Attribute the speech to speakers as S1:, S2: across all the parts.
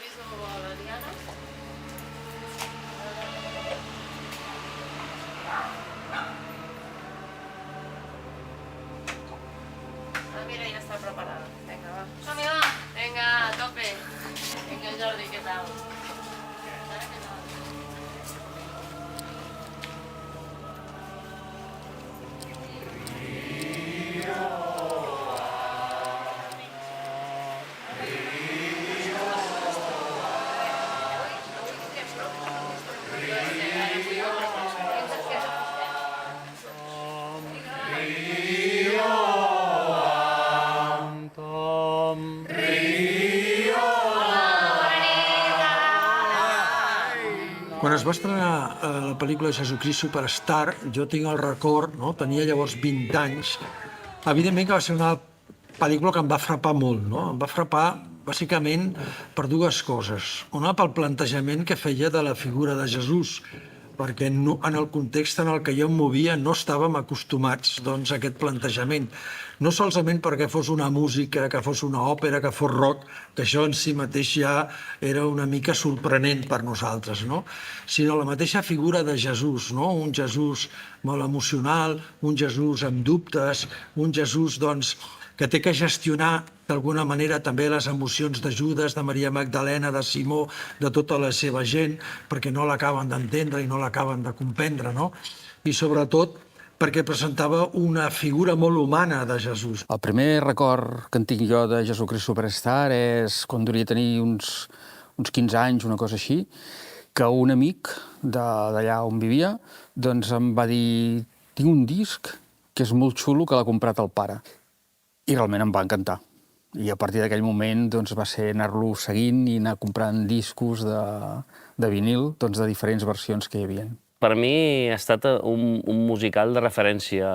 S1: aviso a la Diana. Ah, mira, ja està preparada. Vinga, va. Som-hi, va. Vinga, a tope. Vinga, Jordi, què tal?
S2: Quan es va estrenar la pel·lícula de Jesucrist Superstar, jo tinc el record, no? Tenia llavors 20 anys, evidentment que va ser una pel·lícula que em va frapar molt, no? Em va frapar bàsicament per dues coses. Una, pel plantejament que feia de la figura de Jesús, perquè en el context en el que jo em movia no estàvem acostumats a aquest plantejament. No solament perquè fos una música, que fos una òpera, que fos rock, que això en si mateix ja era una mica sorprenent per nosaltres, no? Sinó la mateixa figura de Jesús, no? Un Jesús molt emocional, un Jesús amb dubtes, un Jesús, doncs, que té que gestionar d'alguna manera també les emocions de Judes, de Maria Magdalena, de Simó, de tota la seva gent, perquè no l'acaben d'entendre i no l'acaben de comprendre, no? I sobretot perquè presentava una figura molt humana de Jesús.
S3: El primer record que en tinc jo de Jesucrist Superstar és quan devia tenir uns 15 anys, una cosa així, que un amic d'allà on vivia doncs em va dir: tinc un disc que és molt xulo, que l'ha comprat el pare. I realment em va encantar. I a partir d'aquell moment doncs, va ser anar-lo seguint i anar comprant discos de vinil de diferents versions que hi havia.
S4: Per mi ha estat un musical de referència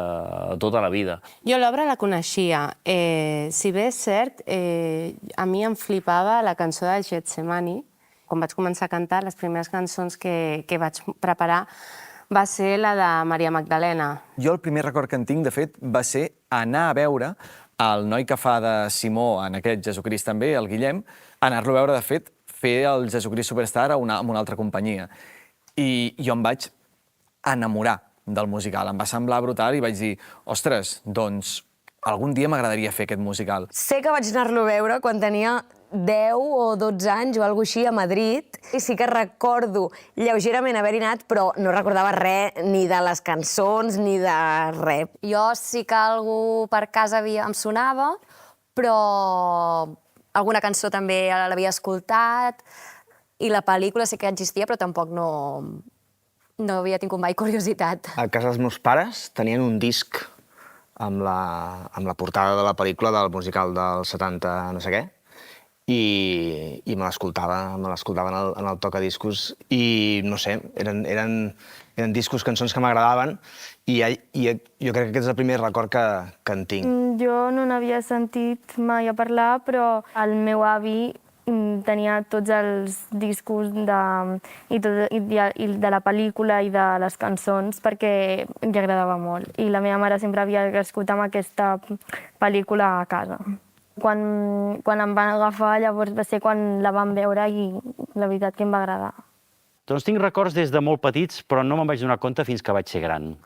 S4: a tota la vida.
S1: Jo l'obra la coneixia. Si bé és cert, a mi em flipava la cançó del Getsemani. Quan vaig començar a cantar, les primeres cançons que vaig preparar va ser la de Maria Magdalena.
S5: Jo el primer record que en tinc, de fet, va ser anar a veure el noi que fa de Simó en aquest Jesucrist també, el Guillem, anar-lo a veure, de fet, fer el Jesucrist Superstar amb una altra companyia. I jo em vaig enamorar del musical. Em va semblar brutal i vaig dir: ostres, doncs algun dia m'agradaria fer aquest musical.
S6: Sé que vaig anar-lo a veure quan tenia 10 o 12 anys o alguna cosa així a Madrid, i sí que recordo lleugerament haver-hi anat, però no recordava res ni de les cançons ni de res.
S7: Jo sí que algú per casa em sonava, però alguna cançó també l'havia escoltat, i la pel·lícula sí que existia, però tampoc no havia tingut mai curiositat.
S8: A casa dels meus pares tenien un disc amb la portada de la pel·lícula del musical del 70 no sé què, i me l'escoltava en el tocadiscos, i no sé, eren discos, cançons que m'agradaven, i jo crec que aquest és el primer record que en tinc.
S9: Jo no n'havia sentit mai a parlar, però el meu avi tenia tots els discos de la pel·lícula i de les cançons perquè li agradava molt. I la meva mare sempre havia crescut amb aquesta pel·lícula a casa. Quan em van agafar, llavors va ser quan la vam veure i la veritat que em va agradar.
S10: Doncs tinc records des de molt petits, però no me'n vaig donar compte fins que vaig ser gran.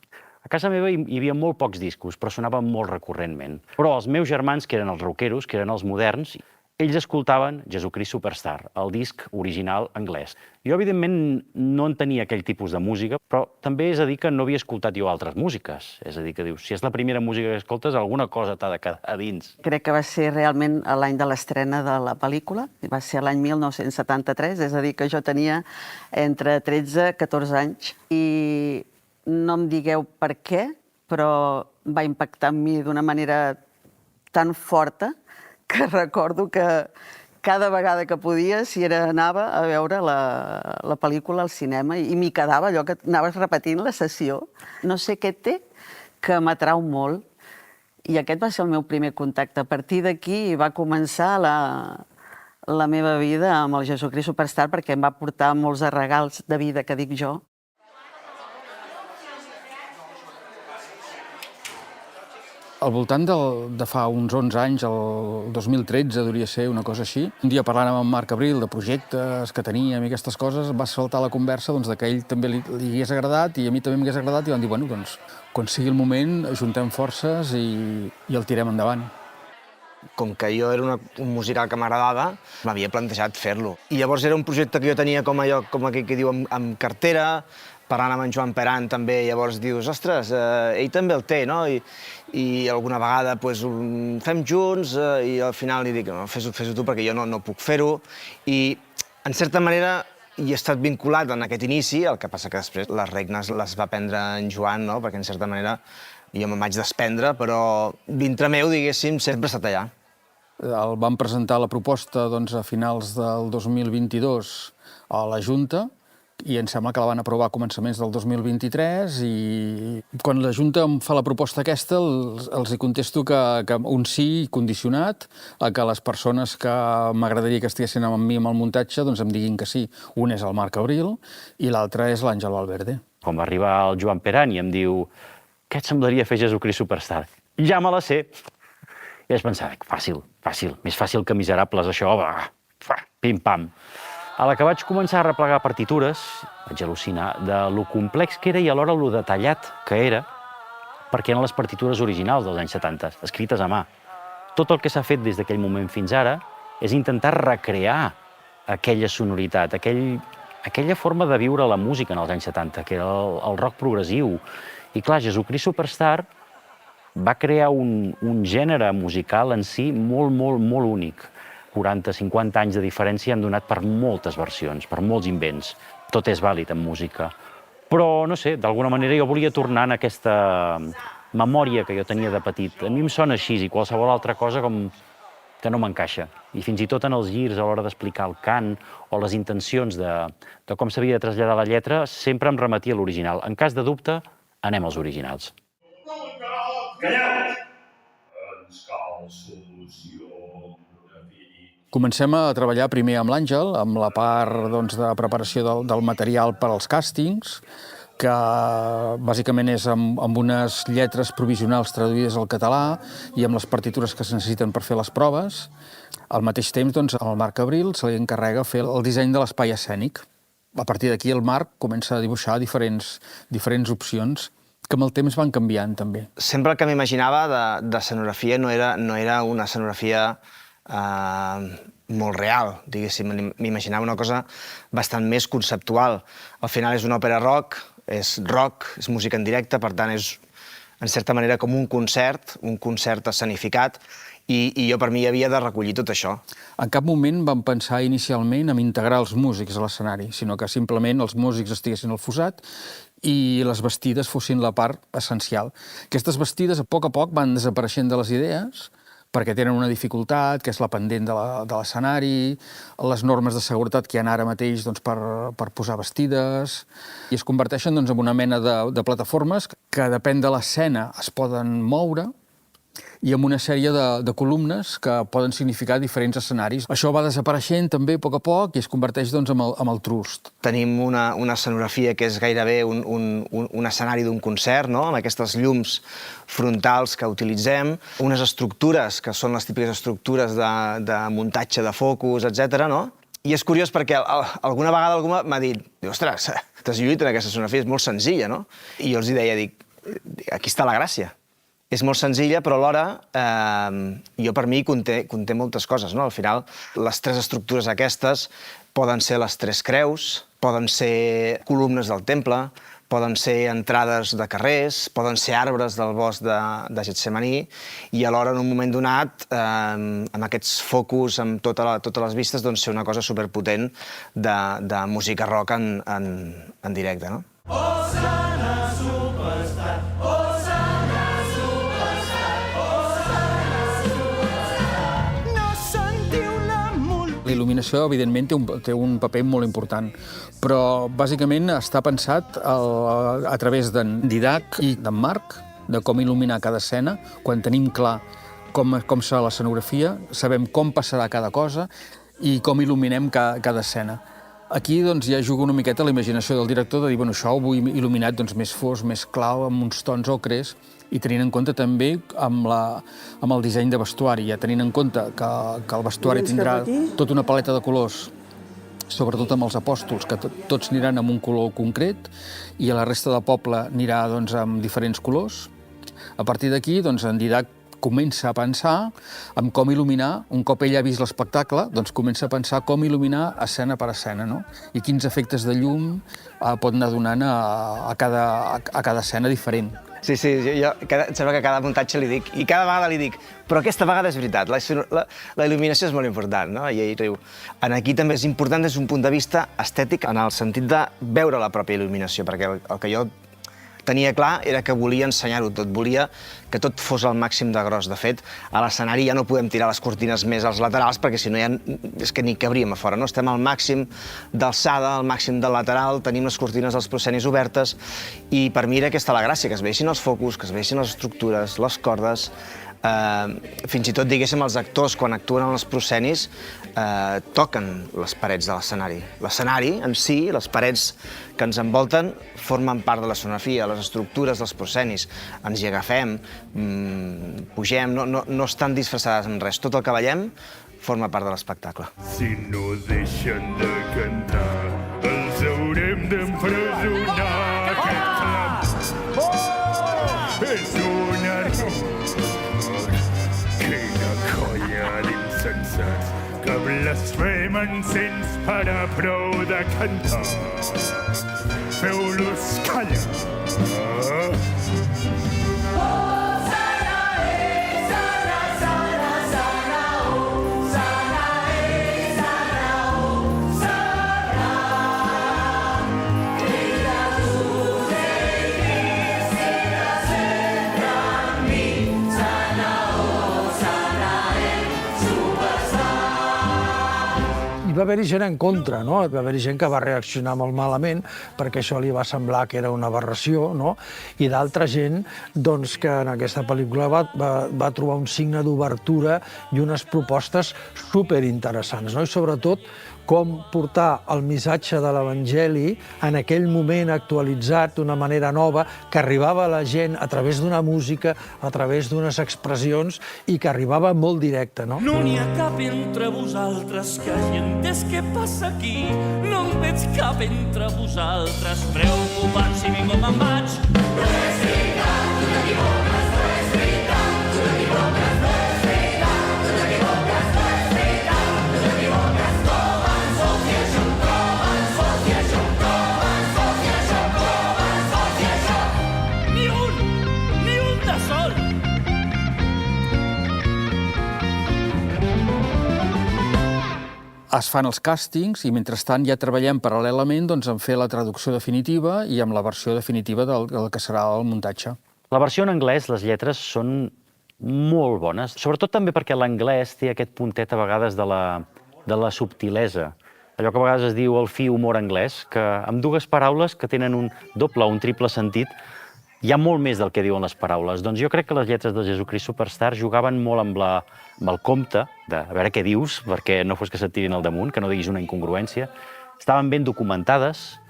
S10: A casa meva hi havia molt pocs discos, però sonaven molt recurrentment. Però els meus germans, que eren els rockeros, que eren els moderns, ells escoltaven Jesucrist Superstar, el disc original anglès. Jo, evidentment, no entenia aquell tipus de música, però també és a dir que no havia escoltat jo altres músiques. És a dir, que dius, si és la primera música que escoltes, alguna cosa t'ha de quedar a dins.
S11: Crec que va ser realment l'any de l'estrena de la pel·lícula, va ser l'any 1973, és a dir, que jo tenia entre 13 i 14 anys. I no em digueu per què, però va impactar en mi d'una manera tan forta que recordo que cada vegada que podia, si anava a veure la pel·lícula al cinema i m'hi quedava, allò que anaves repetint la sessió. No sé què té, que m'atrau molt. I aquest va ser el meu primer contacte. A partir d'aquí va començar la meva vida amb el Jesucrist Superstar, perquè em va portar molts regals de vida, que dic jo.
S3: Al voltant de fa uns 11 anys, el 2013, hauria ser una cosa així, un dia parlant amb en Marc Abril de projectes que teníem i aquestes coses, va saltar la conversa que a ell també li hagués agradat i a mi també m'hagués agradat i vam dir, bueno, doncs, quan sigui el moment, ajuntem forces i el tirem endavant.
S8: Com que jo era un musical que m'agradava, m'havia plantejat fer-lo. I llavors era un projecte que jo tenia com aquell que diu, amb cartera, parlant amb en Joan Peran també, llavors dius, ostres, ell també el té, no? I alguna vegada ho fem junts i al final li dic, no, fes-ho tu perquè jo no puc fer-ho. I, en certa manera, hi he estat vinculat en aquest inici, el que passa que després les regnes les va prendre en Joan, no? Perquè en certa manera jo me'n vaig desprendre, però dintre meu, diguéssim, sempre ha estat allà.
S3: El vam presentar la proposta a finals del 2022 a la Junta i em sembla que la van aprovar a començaments del 2023 i quan la Junta em fa la proposta aquesta els hi contesto que un sí condicionat a que les persones que m'agradaria que estiguessin amb mi amb el muntatge doncs em diguin que sí. Un és el Marc Abril i l'altre és l'Àngel Valverde.
S10: Quan va arribar el Joan Peran i em diu què et semblaria fer Jesucrist Superstar? Ja me la sé. I vaig pensar, fàcil, més fàcil que Miserables, això, pim-pam. A la que vaig començar a replegar partitures, vaig al·lucinar de lo complex que era i alhora lo detallat que era, perquè eren les partitures originals dels anys 70, escrites a mà. Tot el que s'ha fet des d'aquell moment fins ara és intentar recrear aquella sonoritat, aquella forma de viure la música en els anys 70, que era el rock progressiu. I clar, Jesucrist Superstar va crear un gènere musical en si molt, molt, molt únic. 40-50 anys de diferència han donat per moltes versions, per molts invents. Tot és vàlid en música. Però, no sé, d'alguna manera jo volia tornar en aquesta memòria que jo tenia de petit. A mi em sona així i qualsevol altra cosa com que no m'encaixa. I fins i tot en els girs a l'hora d'explicar el cant o les intencions de com s'havia de traslladar la lletra, sempre em remetia a l'original. En cas de dubte, anem als originals.
S12: Calleu! Ens cal solució.
S3: Comencem a treballar primer amb l'Àngel, amb la part de preparació del material per als càstings, que bàsicament és amb unes lletres provisionals traduïdes al català i amb les partitures que es necessiten per fer les proves. Al mateix temps, al Marc Abril se li encarrega fer el disseny de l'espai escènic. A partir d'aquí el Marc comença a dibuixar diferents opcions que amb el temps van canviant, també.
S8: Sempre el que m'imaginava de escenografia no era una escenografia molt real, diguéssim. M'imaginava una cosa bastant més conceptual. Al final és una òpera rock, és música en directe, per tant és, en certa manera, com un concert escenificat, i jo per mi havia de recollir tot això.
S3: En cap moment vam pensar inicialment en integrar els músics a l'escenari, sinó que simplement els músics estiguessin al fossat i les vestides fossin la part essencial. Aquestes vestides a poc van desapareixent de les idees, perquè tenen una dificultat, que és la pendent de l'escenari, les normes de seguretat que hi ha ara mateix per posar vestides, i es converteixen en una mena de plataformes que, depèn de l'escena, es poden moure, i amb una sèrie de columnes que poden significar diferents escenaris. Això va desapareixent també a poc i es converteix en el trust.
S8: Tenim una escenografia que és gairebé un escenari d'un concert, no? Amb aquestes llums frontals que utilitzem, unes estructures que són les típiques estructures de muntatge de focus, etc. No? I és curiós perquè alguna vegada algú m'ha dit, ostres, t'has lluit en aquesta escenografia, és molt senzilla, no? I jo els deia, aquí està la gràcia. És molt senzilla, però alhora jo per mi conté moltes coses. Al final, les tres estructures aquestes poden ser les tres creus, poden ser columnes del temple, poden ser entrades de carrers, poden ser arbres del bosc de Getsemaní, i alhora, en un moment donat, amb aquests focus, amb totes les vistes, ser una cosa superpotent de música rock en directe. Osana Superstar,
S3: la il·luminació, evidentment, té un paper molt important, però bàsicament està pensat a través d'en Didac i d'en Marc, de com il·luminar cada escena. Quan tenim clar com serà l'escenografia, sabem com passarà cada cosa i com il·luminem cada escena. Aquí ja juga una miqueta la imaginació del director de dir, això ho vull il·luminat més fosc, més clau, amb uns tons ocres, i tenint en compte també amb el disseny de vestuari, ja tenint en compte que el vestuari tindrà tota una paleta de colors, sobretot amb els apòstols, que tots aniran amb un color concret, i a la resta del poble anirà doncs, amb diferents colors. A partir d'aquí, doncs, en Didac comença a pensar en com il·luminar, un cop ell ha vist l'espectacle, doncs comença a pensar com il·luminar escena per escena, no? I quins efectes de llum pot anar donant a cada escena diferent.
S8: Sí, jo sembla que cada muntatge li dic, i cada vegada li dic, però aquesta vegada és veritat, la il·luminació és molt important, no? I ell riu. Aquí també és important des d'un punt de vista estètic, en el sentit de veure la pròpia il·luminació, perquè el que jo tenia clar era que volia ensenyar-ho tot, volia que tot fos al màxim de gros. De fet, a l'escenari ja no podem tirar les cortines més als laterals perquè si no ja és que ni cabríem a fora, no? Estem al màxim d'alçada, al màxim del lateral, tenim les cortines dels proscenis obertes i per mi era aquesta la gràcia, que es veixin els focus, que es veixin les estructures, les cordes, fins i tot, diguéssim, els actors, quan actuen en els proscenis, toquen les parets de l'escenari. L'escenari en si, les parets que ens envolten, formen part de l'escenografia, les estructures dels proscenis. Ens hi agafem, pugem, no estan disfressades amb res. Tot el que ballem forma part de l'espectacle.
S12: Si no deixen de cantar, els haurem d'empresonar. Aquest clam és un error. Quina colla d'insensats que blasfemen sense parar prou de cantar. Feu-los callar.
S2: Hi va haver-hi gent en contra, no? Hi va haver-hi gent que va reaccionar molt malament perquè això li va semblar que era una aberració, no? I d'altra gent doncs, que en aquesta pel·lícula va trobar un signe d'obertura i unes propostes superinteressants, no? I sobretot com portar el missatge de l'Evangeli en aquell moment actualitzat d'una manera nova, que arribava a la gent a través d'una música, a través d'unes expressions i que arribava molt directe, no?
S13: No n'hi ha cap entre vosaltres que hagi entès què passa aquí. No en veig cap entre vosaltres preocupat si vinc o me'n vaig. No és veritat, tu t'equivoques, no és veritat, tu t'equivoques, no és veritat, tu t'equivoques, no és veritat, tu t'equivoques, com ens vol fer això, com ens vol fer això, com ens vol fer això, com ens vol fer això. Ni un de sol.
S3: Es fan els càstings i, mentrestant, ja treballem paral·lelament doncs, en fer la traducció definitiva i amb la versió definitiva del que serà el muntatge.
S10: La versió en anglès, les lletres són molt bones, sobretot també perquè l'anglès té aquest puntet a vegades de la subtilesa. Allò que a vegades es diu el fi humor anglès, que amb dues paraules que tenen un doble o un triple sentit, hi ha molt més del que diuen les paraules. Doncs jo crec que les lletres de Jesucrist Superstar jugaven molt amb el compte, de a veure què dius, perquè no fos que se't tirin al damunt, que no diguis una incongruència. Estaven ben documentades,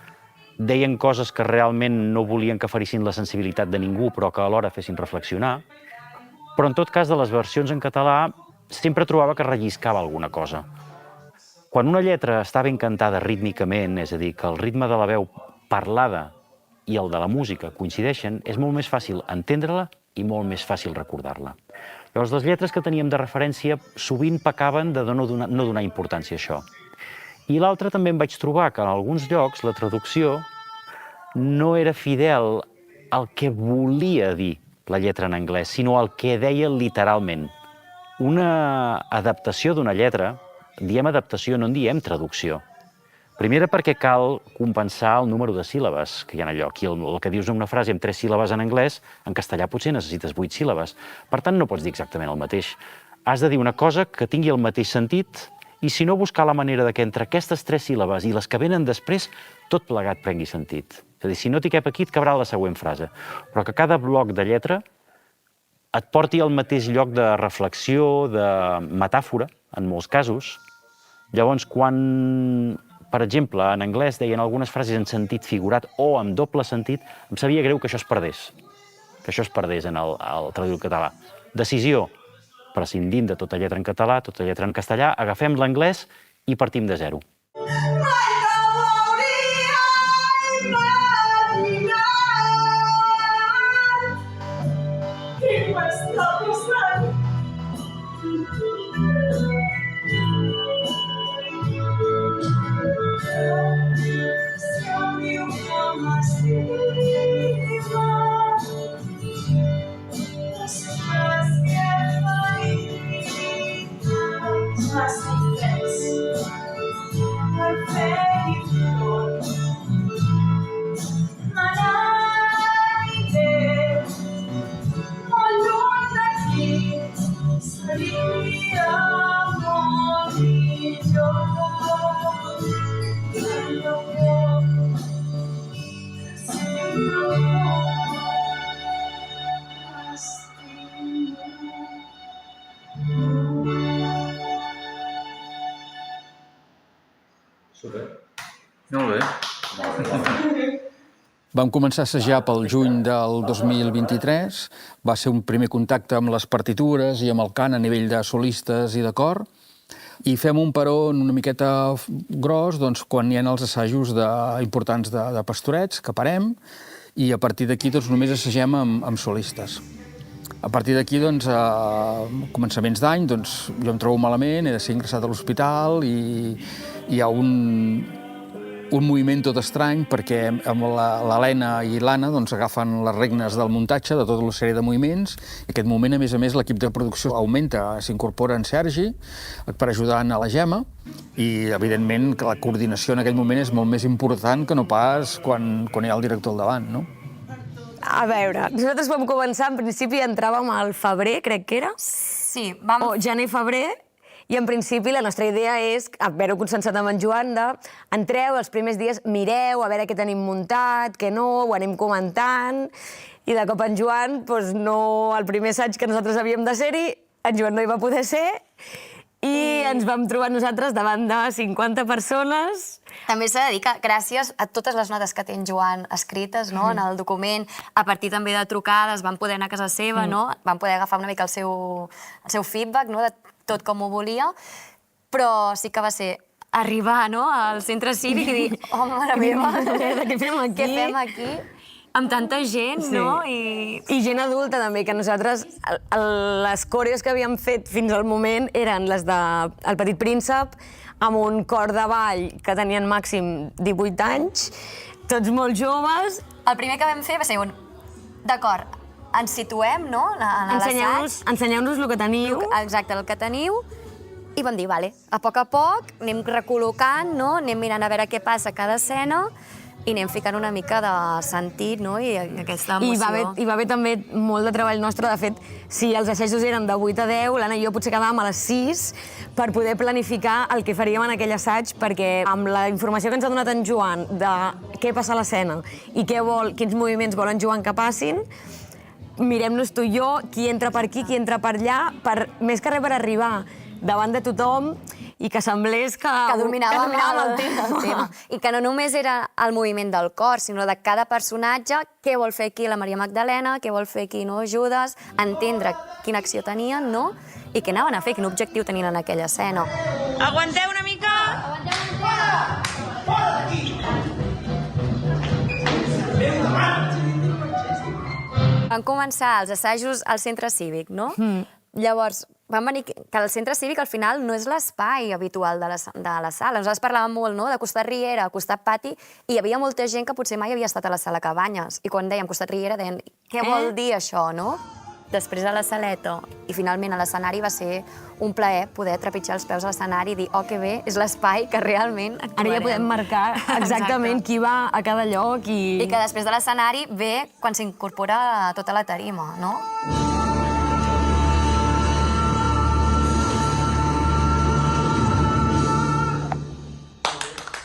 S10: deien coses que realment no volien que ferissin la sensibilitat de ningú, però que alhora fessin reflexionar. Però en tot cas, de les versions en català, sempre trobava que relliscava alguna cosa. Quan una lletra està ben cantada rítmicament, és a dir, que el ritme de la veu parlada i el de la música coincideixen, és molt més fàcil entendre-la i molt més fàcil recordar-la. Llavors, les lletres que teníem de referència sovint pecaven de no donar importància a això. I l'altre també em vaig trobar que en alguns llocs la traducció no era fidel al que volia dir la lletra en anglès, sinó al que deia literalment. Una adaptació d'una lletra, diem adaptació, no en diem traducció. Primera perquè cal compensar el número de síl·labes que hi ha a lloc. I el que dius en una frase amb 3 síl·labes en anglès, en castellà potser necessites 8 síl·labes. Per tant, no pots dir exactament el mateix. Has de dir una cosa que tingui el mateix sentit i, si no, buscar la manera de que entre aquestes 3 síl·labes i les que venen després, tot plegat prengui sentit. És a dir, si no t'hi cap aquí, et cabrà la següent frase. Però que cada bloc de lletra et porti al mateix lloc de reflexió, de metàfora, en molts casos. Llavors, quan, per exemple, en anglès deien algunes frases en sentit figurat o amb doble sentit, em sabia greu que això es perdés. que això es perdés en el traduït català. Decisió, prescindint de tota lletra en català, tota lletra en castellà, agafem l'anglès i partim de zero.
S14: Molt bé.
S3: Vam començar a assajar pel juny del 2023. Va ser un primer contacte amb les partitures i amb el cant a nivell de solistes i de cor. I fem un paró una miqueta gros quan hi ha els assajos importants de pastorets, que parem, i a partir d'aquí només assagem amb solistes. A partir d'aquí, a començaments d'any, jo em trobo malament, he de ser ingressat a l'hospital i hi ha un moviment tot estrany perquè amb l'Helena i l'Anna agafen les regnes del muntatge de tota la sèrie de moviments. En aquest moment, a més, l'equip de producció augmenta, s'incorpora en Sergi per ajudar a la Gemma i, evidentment, que la coordinació en aquell moment és molt més important que no pas quan hi ha el director al davant, no?
S6: A veure, nosaltres vam començar, en principi entràvem al febrer, crec que era.
S7: Sí,
S6: o gener-febrer, i en principi la nostra idea és, haver-ho consensuat amb en Joan, entreu, els primers dies mireu, a veure què tenim muntat, què no, ho anem comentant, i de cop en Joan, el primer assaig que nosaltres havíem de ser-hi, en Joan no hi va poder ser, i ens vam trobar nosaltres davant de 50 persones.
S7: També s'ha de dir que gràcies a totes les notes que té en Joan escrites en el document, a partir també de trucades, vam poder anar a casa seva, vam poder agafar una mica el seu feedback de tot com ho volia, però sí que va ser arribar al centre cívic i dir, oh, mare meva,
S6: què fem aquí?
S7: Amb tanta gent, no?
S6: I gent adulta, també, que nosaltres, les coreos que havíem fet fins al moment eren les de El Petit Príncep, amb un cor de ball que tenien màxim 18 anys, tots molt joves.
S7: El primer que vam fer va ser d'acord, ens situem, no?, en l'assaig.
S6: Ensenyeu-nos el que teniu.
S7: Exacte, el que teniu. I vam dir, vale, a poc anem recol·locant, anem mirant a veure què passa a cada escena i anem ficant una mica de sentit, i aquesta emoció.
S6: I va haver també molt de treball nostre. De fet, si els assajos eren de 8 a 10, l'Anna i jo potser quedàvem a les 6 per poder planificar el que faríem en aquell assaig, perquè amb la informació que ens ha donat en Joan de què passa a l'escena i quins moviments vol en Joan que passin, mirem-nos tu i jo, qui entra per aquí, qui entra per allà, més que res per arribar davant de tothom i que semblés que
S7: dominàvem el tema. I que no només era el moviment del cor, sinó de cada personatge, què vol fer aquí la Maria Magdalena, què vol fer aquí Judes, entendre quina acció tenien, i què anaven a fer, quin objectiu tenien en aquella escena.
S15: Aguanteu una mica! Aguanteu una mica! Fora d'aquí!
S7: Van començar els assajos al centre cívic, no? Llavors, vam venir que el centre cívic al final no és l'espai habitual de la sala. Nosaltres parlàvem molt de costat Riera, costat Pati, i hi havia molta gent que potser mai havia estat a la sala Cabanyes. I quan dèiem costat Riera deien, què vol dir això, no? Després a la saleta i finalment a l'escenari va ser un plaer poder trepitjar els peus a l'escenari i dir, oh, que bé, és l'espai que realment actuarem.
S6: Ara ja podem marcar exactament qui va a cada lloc
S7: i que després de l'escenari ve quan s'incorpora tota la tarima, no?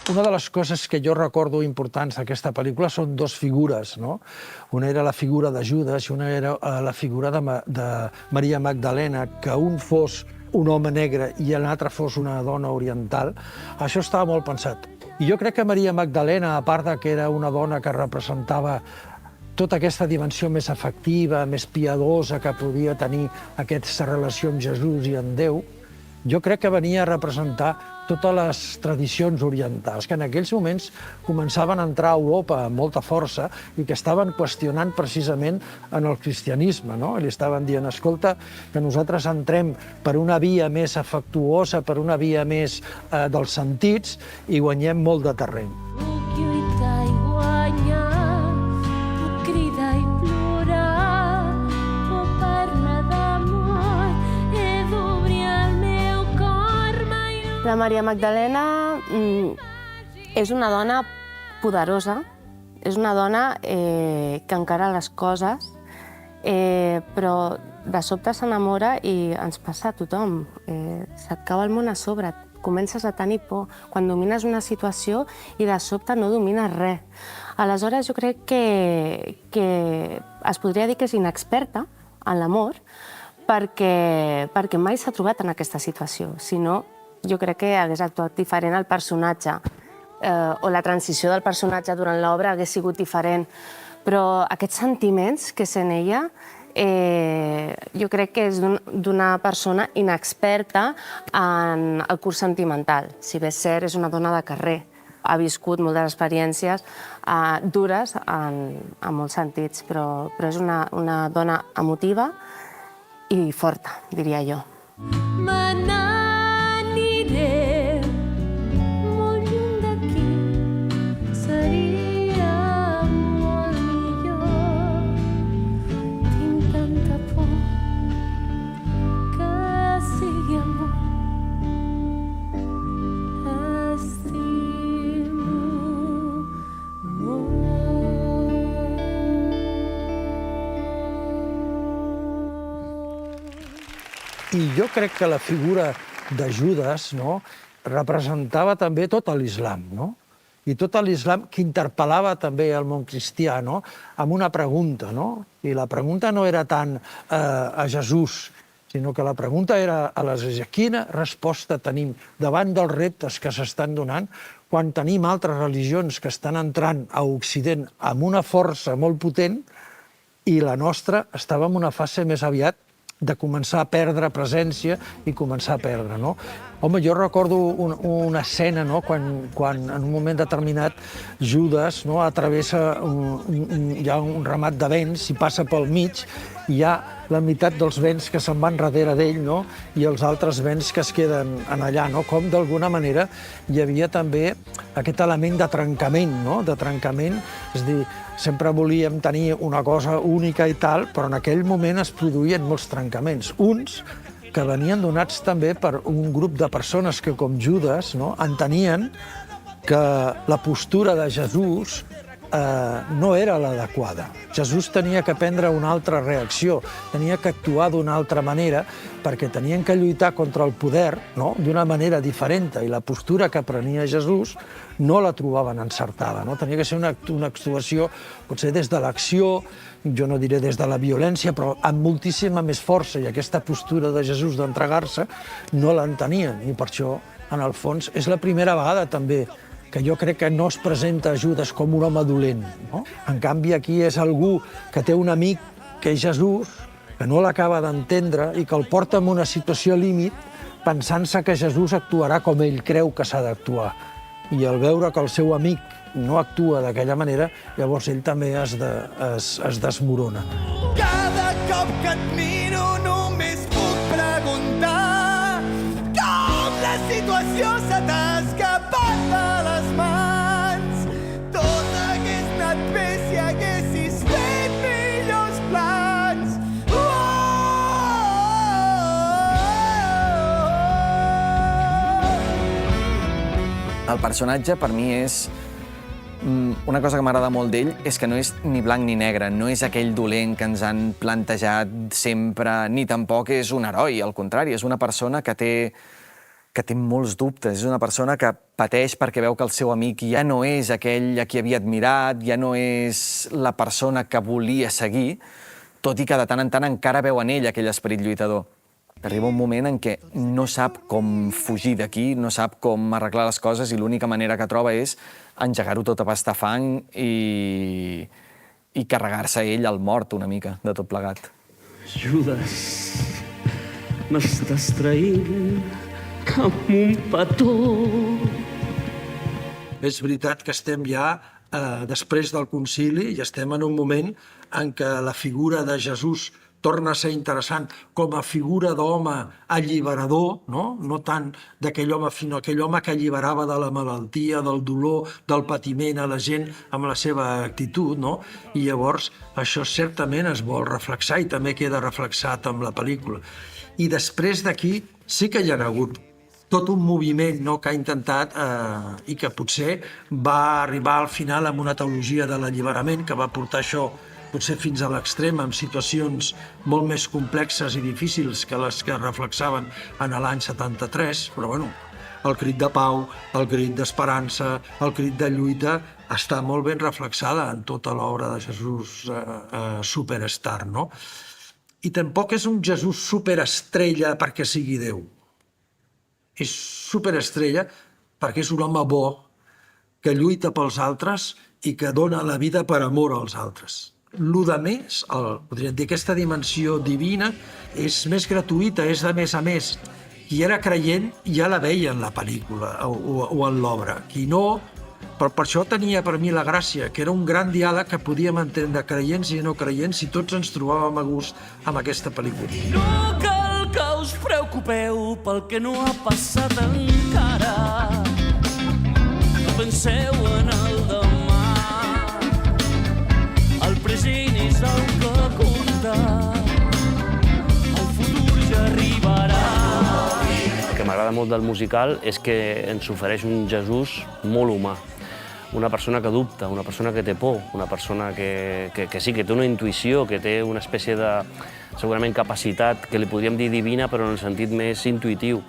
S2: Una de les coses que jo recordo importants d'aquesta pel·lícula són dues figures, no? Una era la figura de Judes i una era la figura de Maria Magdalena, que un fos un home negre i l'altre fos una dona oriental. Això estava molt pensat. I jo crec que Maria Magdalena, a part de que era una dona que representava tota aquesta dimensió més afectiva, més piadosa que podia tenir aquesta relació amb Jesús i amb Déu, jo crec que venia a representar totes les tradicions orientals, que en aquells moments començaven a entrar a Europa amb molta força i que estaven qüestionant precisament en el cristianisme, no? Li estaven dient, escolta, que nosaltres entrem per una via més afectuosa, per una via més dels sentits i guanyem molt de terreny.
S13: Puc lluitar i guanyar, puc cridar i plorar, puc parlar d'amor, he d'obrir el meu cor, mai no...
S1: La Maria Magdalena és una dona poderosa, és una dona que encara les coses, però de sobte s'enamora i ens passa a tothom. Se't cau el món a sobre, comences a tenir por quan domines una situació i de sobte no domines res. Aleshores, jo crec que es podria dir que és inexperta en l'amor perquè mai s'ha trobat en aquesta situació. Si no, jo crec que hagués actuat diferent el personatge o la transició del personatge durant l'obra hagués sigut diferent. Però aquests sentiments que sent ella jo crec que és d'una persona inexperta en el curs sentimental. Si bé és cert, és una dona de carrer. Ha viscut moltes experiències dures en molts sentits, però és una dona emotiva i forta, diria jo.
S13: Me n'aniré molt lluny d'aquí, seria molt millor. Tinc tanta por que sigui amor. Estimo molt.
S2: I jo crec que la figura de Judes, no, representava també tot l'islam, no? I tot l'islam que interpel·lava també el món cristià, no? Amb una pregunta, no? I la pregunta no era tant a Jesús, sinó que la pregunta era a l'Església. Quina resposta tenim davant dels reptes que s'estan donant quan tenim altres religions que estan entrant a Occident amb una força molt potent i la nostra estava en una fase més aviat de començar a perdre presència i començar a perdre, no? Home, jo recordo una escena, no?, quan en un moment determinat Judes, no?, travessa hi ha un ramat de vents i passa pel mig i hi ha la meitat dels vents que se'n van darrere d'ell, no?, i els altres vents que es queden allà, no?, com d'alguna manera hi havia també aquest element de trencament, no?, de trencament, és a dir, sempre volíem tenir una cosa única i tal, però en aquell moment es produïen molts trencaments. Uns que venien donats també per un grup de persones que, com Judes, no, entenien que la postura de Jesús no era l'adequada. Jesús tenia que prendre una altra reacció, tenia que actuar d'una altra manera, perquè tenien que lluitar contra el poder, no?, d'una manera diferent, i la postura que prenia Jesús no la trobaven encertada, no? Tenia que ser una actuació, potser des de l'acció, jo no diré des de la violència, però amb moltíssima més força, i aquesta postura de Jesús d'entregar-se no l'entenien, i per això, en el fons, és la primera vegada també que jo crec que no es presenta a Judes com un home dolent, no? En canvi, aquí és algú que té un amic que és Jesús, que no l'acaba d'entendre i que el porta en una situació límit pensant-se que Jesús actuarà com ell creu que s'ha d'actuar. I al veure que el seu amic no actua d'aquella manera, llavors ell també es desmorona.
S13: Cada cop que et miro només puc preguntar com la situació se t'ha escapat de les mans. Tot hagués anat bé si haguessis fet millors plans.
S5: El personatge, per mi, és... Una cosa que m'agrada molt d'ell és que no és ni blanc ni negre, no és aquell dolent que ens han plantejat sempre, ni tampoc és un heroi, al contrari, és una persona que té molts dubtes, és una persona que pateix perquè veu que el seu amic ja no és aquell a qui havia admirat, ja no és la persona que volia seguir, tot i que de tant en tant encara veu en ell aquell esperit lluitador. Arriba un moment en què no sap com fugir d'aquí, no sap com arreglar les coses i l'única manera que troba és engegar-ho tot a pastar fang i i carregar-se ell al mort una mica de tot plegat.
S13: Judes, m'estàs traint com un petó.
S2: És veritat que estem ja després del concili i estem en un moment en què la figura de Jesús torna a ser interessant com a figura d'home alliberador, no tant d'aquell home, sinó aquell home que alliberava de la malaltia, del dolor, del patiment a la gent amb la seva actitud, no? I llavors això certament es vol reflexar i també queda reflexat amb la pel·lícula. I després d'aquí sí que hi ha hagut tot un moviment que ha intentat i que potser va arribar al final amb una teologia de l'alliberament que va portar això potser fins a l'extrem, amb situacions molt més complexes i difícils que les que reflexaven en l'any 73, però bueno, el crit de pau, el crit d'esperança, el crit de lluita, està molt ben reflexada en tota l'obra de Jesús Superstar, no? I tampoc és un Jesús superestrella perquè sigui Déu. És superestrella perquè és un home bo que lluita pels altres i que dona la vida per amor als altres. Lo de més, podríem dir, aquesta dimensió divina és més gratuïta, és de més a més. Qui era creient ja la veia en la pel·lícula o en l'obra. Qui no, però per això tenia per mi la gràcia, que era un gran diàleg que podíem entendre creients i no creients i tots ens trobàvem a gust amb aquesta pel·lícula.
S13: No cal que us preocupeu pel que no ha passat encara. No penseu en el demà. El present és el que compta. El futur ja arribarà.
S4: El que m'agrada molt del musical és que ens ofereix un Jesús molt humà. Una persona que dubta, una persona que té por, una persona que sí, que té una intuïció, que té una espècie de, segurament, capacitat que li podríem dir divina, però en el sentit més intuïtiu,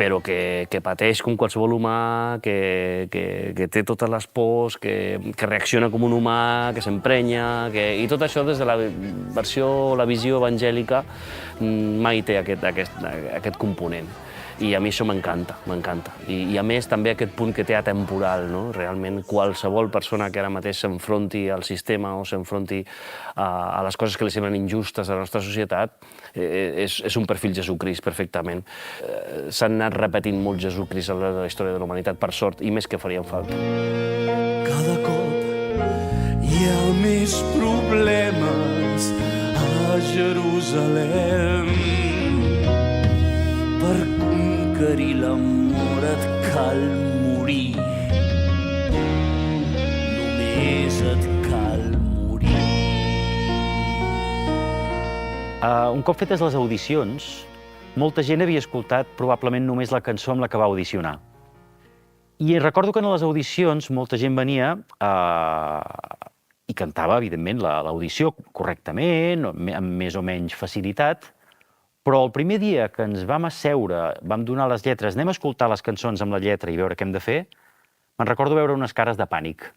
S4: però que pateix com qualsevol humà, que té totes les pors, que reacciona com un humà, que s'emprenya, i tot això des de la versió, la visió evangèlica, mai té aquest component. I a mi això m'encanta, m'encanta. I a més també aquest punt que té atemporal, no? Realment qualsevol persona que ara mateix s'enfronti al sistema o s'enfronti a les coses que li semblen injustes a la nostra societat és un perfil Jesucrist perfectament. S'han anat repetint molt Jesucrist a la història de la humanitat, per sort, i més que farien falta.
S13: Cada cop hi ha més problemes a Jerusalem. Per conquerir l'amor et cal morir. Només et cal morir.
S10: Un cop fetes les audicions, molta gent havia escoltat probablement només la cançó amb la que va audicionar. I recordo que en les audicions molta gent venia i cantava, evidentment, l'audició correctament, amb més o menys facilitat, però el primer dia que ens vam asseure, vam donar les lletres, anem a escoltar les cançons amb la lletra i veure què hem de fer, me'n recordo veure unes cares de pànic.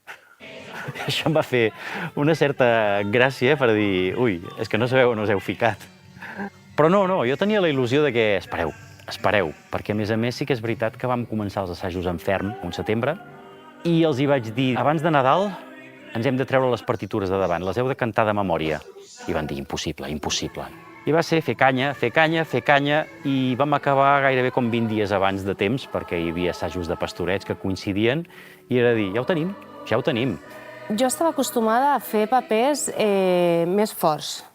S10: Això em va fer una certa gràcia per dir, ui, és que no sabeu on us heu ficat. Però no, jo tenia la il·lusió de que espereu, perquè a més sí que és veritat que vam començar els assajos en ferm, un setembre, i els hi vaig dir, abans de Nadal ens hem de treure les partitures de davant, les heu de cantar de memòria. I van dir, impossible, impossible. I va ser fer canya, i vam acabar gairebé com 20 dies abans de temps, perquè hi havia assajos de pastorets que coincidien, i era dir, ja ho tenim.
S1: Jo estava acostumada a fer papers més forts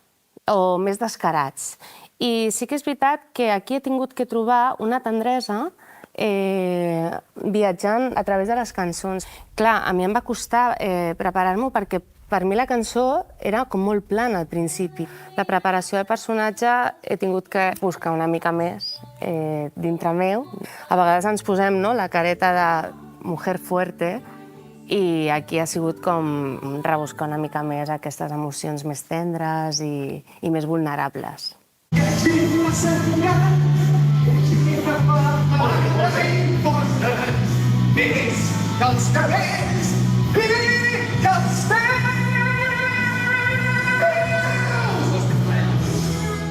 S1: o més descarats. I sí que és veritat que aquí he tingut que trobar una tendresa viatjant a través de les cançons. Clar, a mi em va costar preparar-m'ho perquè per mi la cançó era com molt plana al principi. La preparació del personatge he tingut que buscar una mica més dintre meu. A vegades ens posem la careta de mujer fuerte i aquí ha sigut com rebuscar una mica més aquestes emocions més tendres i més vulnerables.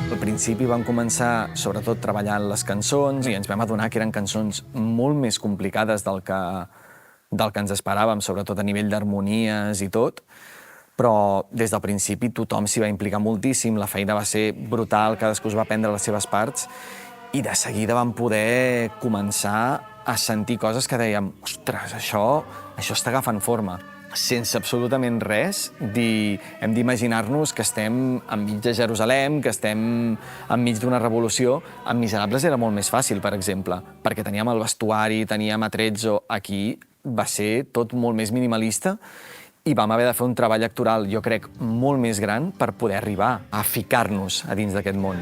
S5: Al principi vam començar, sobretot, treballant les cançons i ens vam adonar que eren cançons molt més complicades del que ens esperàvem, sobretot a nivell d'harmonies i tot. però des del principi tothom s'hi va implicar moltíssim, la feina va ser brutal, cadascú es va prendre les seves parts, i de seguida vam poder començar a sentir coses que dèiem, ostres, això està agafant forma. Sense absolutament res, hem d'imaginar-nos que estem enmig de Jerusalem, que estem enmig d'una revolució. Amb Miserables era molt més fàcil, per exemple, perquè teníem el vestuari, teníem Atrezzo. Aquí va ser tot molt més minimalista i vam haver de fer un treball actoral, jo crec, molt més gran per poder arribar a ficar-nos a dins d'aquest món.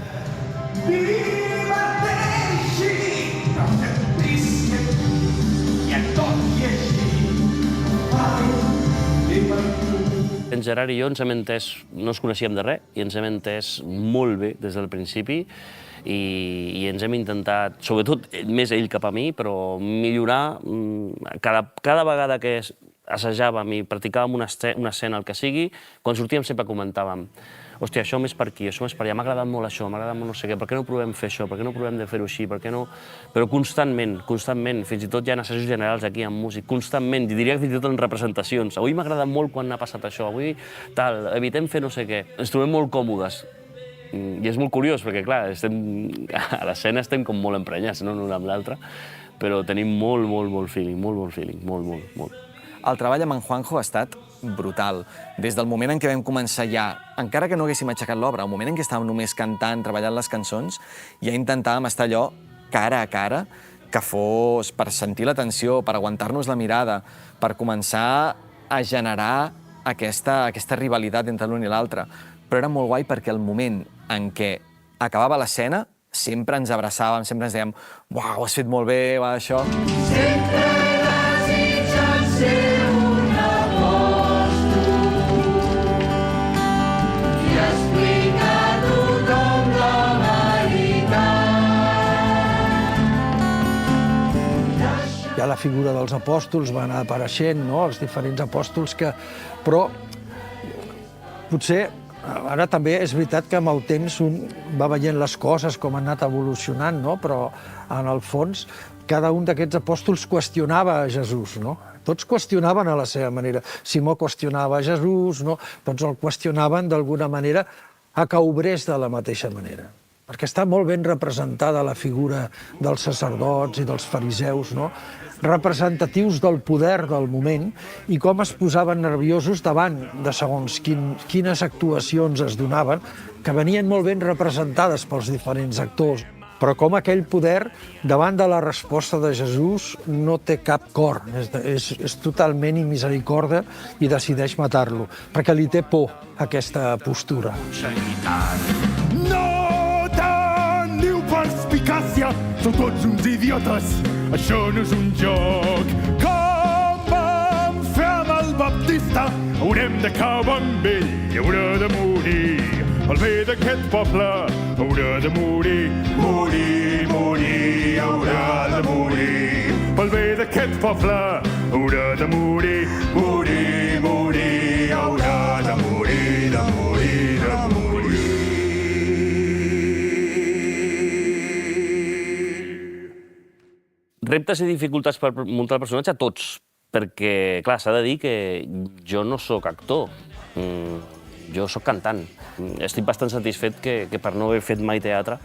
S4: En Gerard i jo ens hem entès, no ens coneixíem de res, i ens hem entès molt bé des del principi i ens hem intentat, sobretot més ell cap a mi, però millorar cada vegada que assajàvem i practicàvem una escena, el que sigui, quan sortíem sempre comentàvem hòstia, això més per aquí, això més per allà, m'ha agradat molt això, m'ha agradat molt no sé què, per què no provem fer això, per què no provem de fer-ho així, per què no... Però constantment, fins i tot hi ha assajos generals aquí amb músic, constantment, diria que fins i tot en representacions. Avui m'ha agradat molt quan ha passat això, avui tal, evitem fer no sé què. Ens trobem molt còmodes. I és molt curiós, perquè clar, a l'escena estem com molt emprenyats, no?, l'un amb l'altre, però tenim molt feeling, molt.
S5: El treball amb en Juanjo ha estat brutal. Des del moment en què vam començar ja, encara que no haguéssim aixecat l'obra, el moment en què estàvem només cantant, treballant les cançons, ja intentàvem estar allò cara a cara, que fos per sentir la tensió, per aguantar-nos la mirada, per començar a generar aquesta rivalitat entre l'un i l'altre. Però era molt guai perquè el moment en què acabava l'escena sempre ens abraçàvem, sempre ens dèiem «Uau, ho has fet molt bé, va, això». Sempre desitjant ser un apòstol i explicar a tothom la veritat.
S2: Ja la figura dels apòstols va anar apareixent, no?, els diferents apòstols que... Però potser ara també és veritat que amb el temps un va veient les coses com han anat evolucionant, no? Però en el fons cada un d'aquests apòstols qüestionava a Jesús, no? Tots qüestionaven a la seva manera. Simó qüestionava a Jesús, no? Tots el qüestionaven d'alguna manera a que obrés de la mateixa manera. Perquè està molt ben representada la figura dels sacerdots i dels fariseus, no?, representatius del poder del moment i com es posaven nerviosos davant de segons quines actuacions es donaven, que venien molt ben representades pels diferents actors. Però com aquell poder, davant de la resposta de Jesús, no té cap cor, és totalment immisericòrdia i decideix matar-lo, perquè li té por aquesta postura.
S12: No teniu perspicàcia, sou tots uns idiotes, això no és un joc. Com vam fer amb el Baptista, haurem d'acabar amb ell i haurà de morir. El bé d'aquest poble haurà de morir, morir, morir, haurà de morir. Pel bé d'aquest poble haurà de morir, morir, morir, haurà de morir, de morir, de morir.
S4: Reptes i dificultats per muntar el personatge, tots, perquè, clar, s'ha de dir que jo no sóc actor, jo sóc cantant. Estic bastant satisfet que per no haver fet mai teatre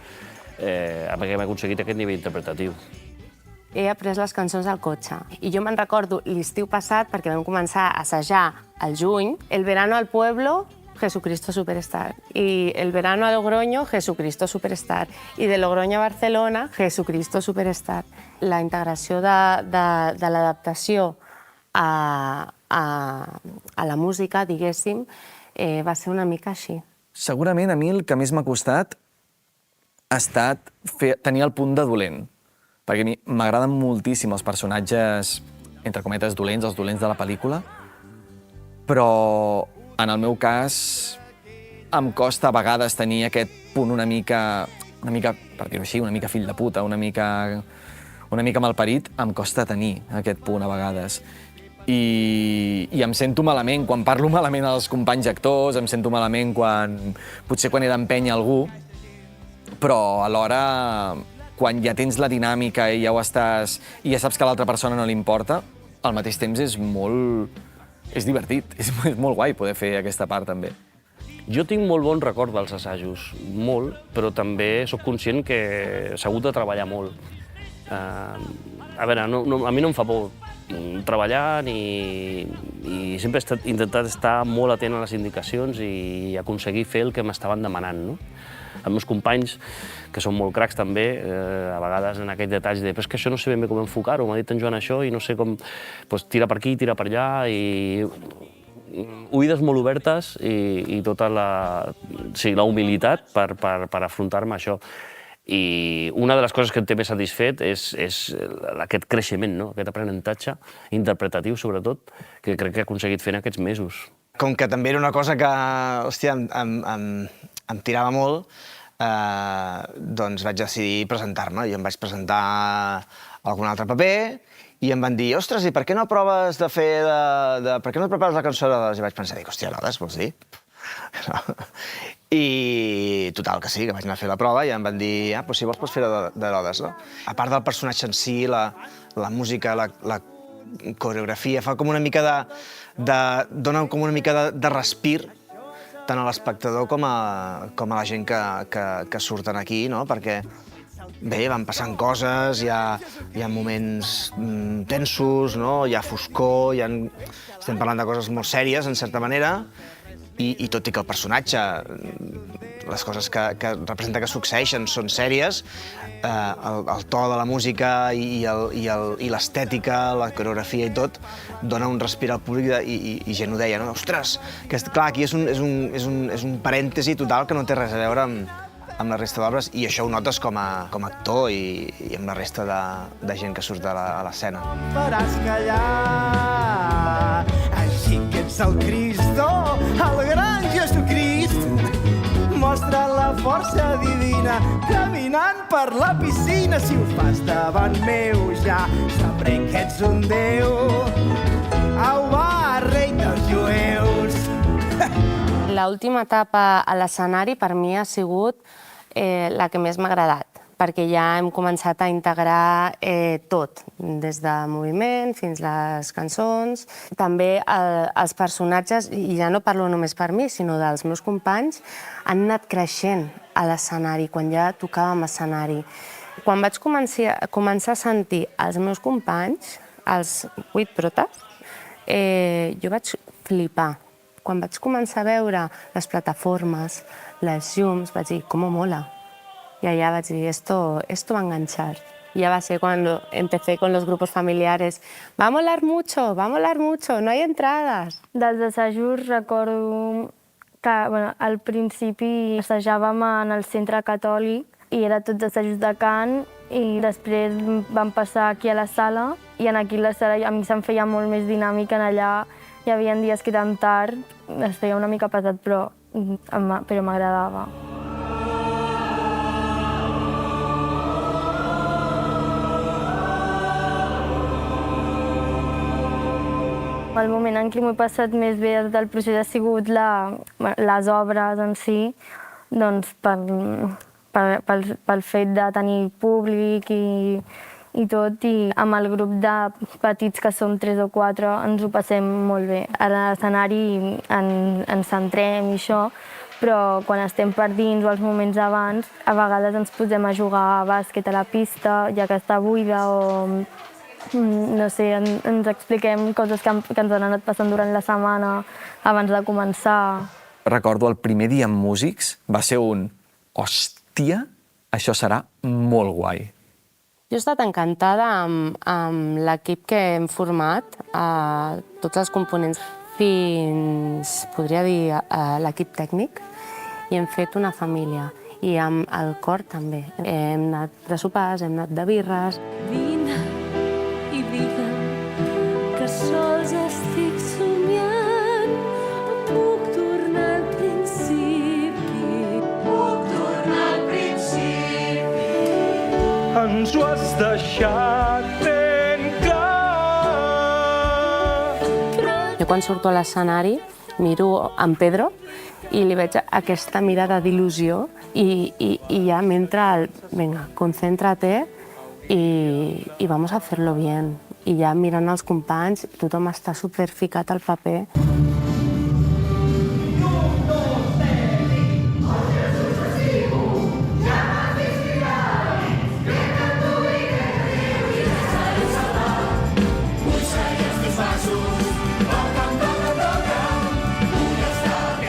S4: hem aconseguit aquest nivell interpretatiu.
S1: He après les cançons al cotxe. I jo me'n recordo l'estiu passat, perquè vam començar a assajar al juny, El verano al pueblo, Jesucristo Superstar. Y El verano a Logroño, Jesucristo Superstar. I de Logroño a Barcelona, Jesucristo Superstar. La integració de l'adaptació a la música, diguéssim, va ser una mica així.
S5: Segurament a mi el que més m'ha costat ha estat tenir el punt de dolent. Perquè a mi m'agraden moltíssim els personatges, entre cometes, dolents, els dolents de la pel·lícula, però en el meu cas em costa a vegades tenir aquest punt una mica, per dir-ho així, una mica fill de puta, una mica malparit, em costa tenir aquest punt a vegades. I em sento malament quan parlo malament als companys actors, em sento malament potser quan he d'empènyer algú, però alhora, quan ja tens la dinàmica i ja ho estàs, i ja saps que a l'altra persona no li importa, al mateix temps és molt És divertit, és molt guai poder fer aquesta part també.
S4: Jo tinc molt bon record dels assajos, molt, però també sóc conscient que s'ha hagut de treballar molt. A veure, a mi no em fa por treballar i sempre he intentat estar molt atent a les indicacions i aconseguir fer el que m'estaven demanant, no? Els meus companys, que són molt cracs també, a vegades en aquells detalls de però és que això no sé ben bé com enfocar-ho, m'ha dit en Joan això i no sé com... Doncs tira per aquí, tira per allà i... oïdes molt obertes i tota la humilitat per afrontar-me a això. I una de les coses que em té més satisfet és aquest creixement, no? Aquest aprenentatge interpretatiu, sobretot, que crec que he aconseguit fer en aquests mesos.
S8: Com que també era una cosa que, hòstia, em tirava molt, doncs vaig decidir presentar-me. Jo em vaig presentar algun altre paper i em van dir, ostres, i per què no proves de fer per què no prepares la cançó d'Herodes? I vaig pensar, hòstia, Herodes, vols dir? I total, que sí, que vaig anar a fer la prova i em van dir, doncs si vols pots fer d'Herodes, no? A part del personatge en si, la música, la coreografia, fa com una mica dona com una mica de respir tant a l'espectador com a la gent que surten aquí, no? Perquè bé, van passant coses, hi ha moments tensos, no? Hi ha foscor, estem parlant de coses molt sèries, en certa manera, i tot i que el personatge, les coses que representa que succeeixen són sèries, el to de la música i l'estètica, la coreografia i tot, dona un respir al públic i gent ho deia, no? Ostres, que clar, aquí és un parèntesi total que no té res a veure amb la resta d'obres, i això ho notes com a actor i amb la resta de gent que surt a l'escena.
S16: Faràs callar, així que ets el Cristo, el gran Jesucrist. Mostra la força divina caminant per la piscina. Si ho fas davant meu ja sabré que ets un déu. Au va, rei dels jueus.
S1: L'última etapa a l'escenari per mi ha sigut la que més m'ha agradat, perquè ja hem començat a integrar tot, des del moviment fins les cançons. També els personatges, i ja no parlo només per mi, sinó dels meus companys, han anat creixent a l'escenari, quan ja tocàvem escenari. Quan vaig començar a sentir els meus companys, els 8 protes, jo vaig flipar. Quan vaig començar a veure les plataformes, les llums, vaig dir, com mola. Y allá vaig dir, esto va a enganchar. Y ya va a ser cuando empecé con los grupos familiares. Va a molar mucho, no hay entradas.
S9: Dels assajos recordo que al principi assajàvem en el centre catòlic i era tots assajos de cant i després vam passar aquí a la sala i aquí la sala a mi se'm feia molt més dinàmic. En allà hi havia dies que tan tard es feia una mica pesat, però m'agradava. El moment en què m'ho he passat més bé del procés ha sigut les obres en si, doncs pel fet de tenir públic i tot, i amb el grup de petits, que som 3 o 4, ens ho passem molt bé. A l'escenari ens centrem i això, però quan estem per dins o els moments abans, a vegades ens posem a jugar a bàsquet a la pista, ja que està buida, o no sé, ens expliquem coses que ens han anat passant durant la setmana abans de començar.
S5: Recordo el primer dia amb músics, va ser hòstia, això serà molt guai.
S1: Jo he estat encantada amb l'equip que hem format, tots els components, fins, podria dir, l'equip tècnic, i hem fet una família. I amb el cor també. Hem anat de sopars, hem anat de birres.
S17: Vine i digue'm que sols estic somiant, o puc tornar al principi. Puc tornar al principi.
S12: Ens ho has deixat ben clar.
S1: Jo quan surto a l'escenari miro en Pedro i li veig aquesta mirada d'il·lusió i ja m'entra el, venga, concéntrate y vamos a hacerlo bien. i ja mirant els companys, tothom està superficat al paper.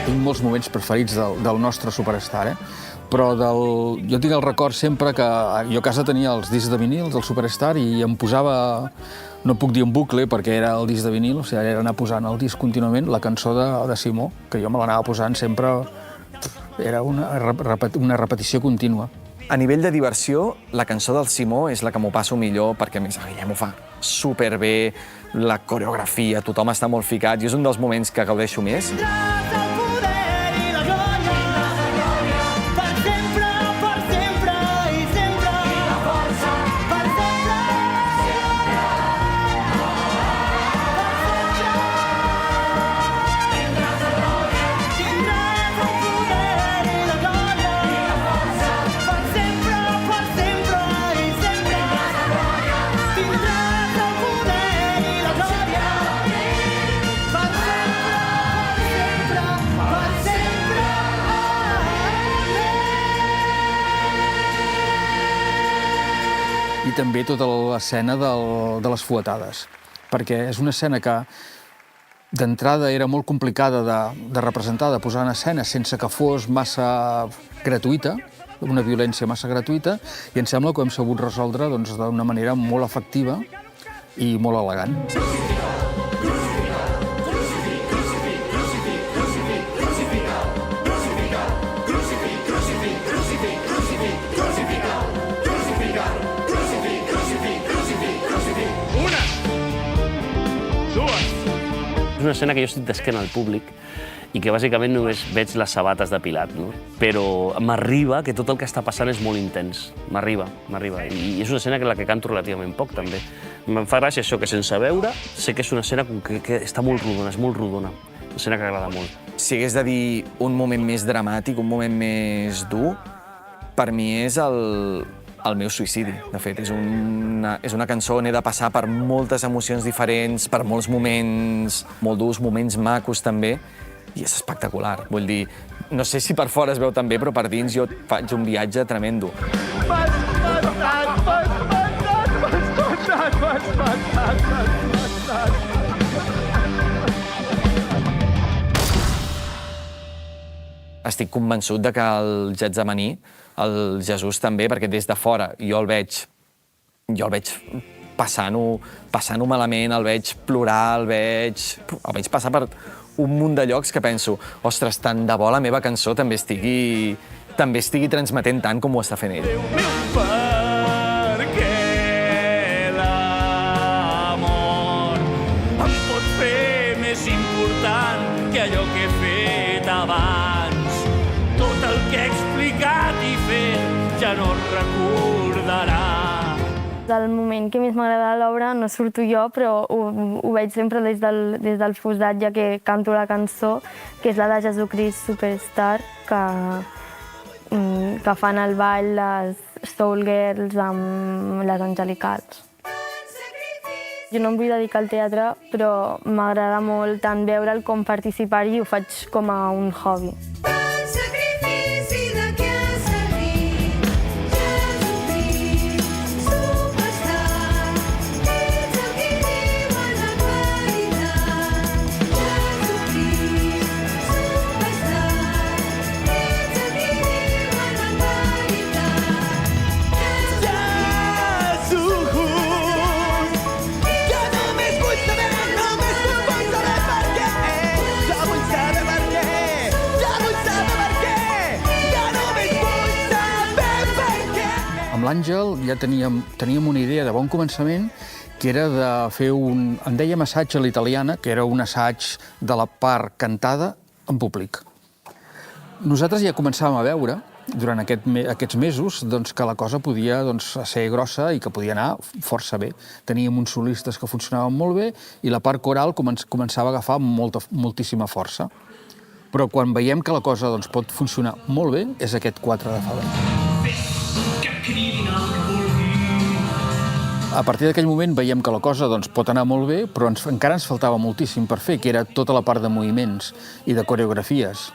S3: Tinc molts moments preferits del nostre Superstar, però jo tinc el record sempre que jo a casa tenia els discs de vinil del Superstar i em posava, no puc dir en bucle perquè era el disc de vinil, o sigui, era anar posant el disc contínuament, la cançó de Simó, que jo me l'anava posant sempre, era una repetició contínua.
S5: A nivell de diversió, la cançó del Simó és la que m'ho passo millor perquè, a més, el Guillem ho fa superbé, la coreografia, tothom està molt ficat i és un dels moments que gaudeixo més.
S3: I també tota l'escena de les fuetades, perquè és una escena que d'entrada era molt complicada de representar, de posar en escena sense que fos massa gratuïta, una violència massa gratuïta, i em sembla que ho hem sabut resoldre d'una manera molt efectiva i molt elegant.
S4: És una escena que jo estic d'esquena al públic i que bàsicament només veig les sabates de Pilat, no? Però m'arriba que tot el que està passant és molt intens. M'arriba. I és una escena que la que canto relativament poc, també. Em fa gràcia això, que sense veure, sé que és una escena que està molt rodona, és molt rodona. Una escena que agrada molt.
S5: Si hagués de dir un moment més dramàtic, un moment més dur, per mi és el meu suïcidi. De fet, és una cançó on he de passar per moltes emocions diferents, per molts moments molt durs, moments macos també, i és espectacular. Vull dir, no sé si per fora es veu tan bé, però per dins jo faig un viatge tremendo. Estic convençut de que el Getsemaní, el Jesús també, perquè des de fora jo el veig passant-ho malament, el veig plorar, el veig passar per un munt de llocs que penso, ostres, tant de bo la meva cançó també estigui transmetent tant com ho està fent ell.
S13: Perquè l'amor em pot fer més important que allò que he fet abans. Tot el que he explicat i fet ja no recordarà.
S9: El moment que més m'agrada de l'obra no surto jo, però ho veig sempre des del fossat, ja que canto la cançó, que és la de Jesucrist Superstar, que fan el ball les Soul Girls amb les Angelicals. Jo no em vull dedicar al teatre, però m'agrada molt tant veure'l com participar-hi, ho faig com a un hobby.
S3: Amb l'Àngel ja teníem una idea de bon començament, que era de fer en dèiem assaig a l'italiana, que era un assaig de la part cantada en públic. Nosaltres ja començàvem a veure, durant aquests mesos, que la cosa podia ser grossa i que podia anar força bé. Teníem uns solistes que funcionaven molt bé i la part coral començava a agafar moltíssima força. Però quan veiem que la cosa pot funcionar molt bé, és aquest 4 de febrer. A partir d'aquell moment veiem que la cosa pot anar molt bé, però encara ens faltava moltíssim per fer, que era tota la part de moviments i de coreografies.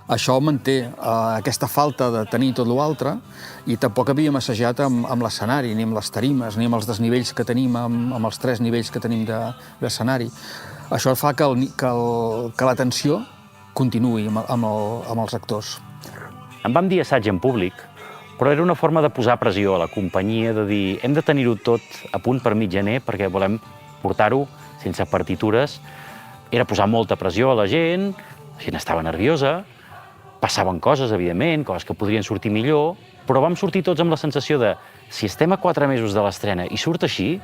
S3: Això manté aquesta falta de tenir tot l'altre i tampoc havíem assajat amb l'escenari, ni amb les tarimes, ni amb els desnivells que tenim, amb els 3 nivells que tenim d'escenari. Això fa que la tensió continuï amb els actors.
S10: En vam dir assaig en públic, però era una forma de posar pressió a la companyia, de dir hem de tenir-ho tot a punt per mitjaner perquè volem portar-ho sense partitures. Era posar molta pressió a la gent estava nerviosa, passaven coses, evidentment, coses que podrien sortir millor, però vam sortir tots amb la sensació de si estem a 4 mesos de l'estrena i surt així,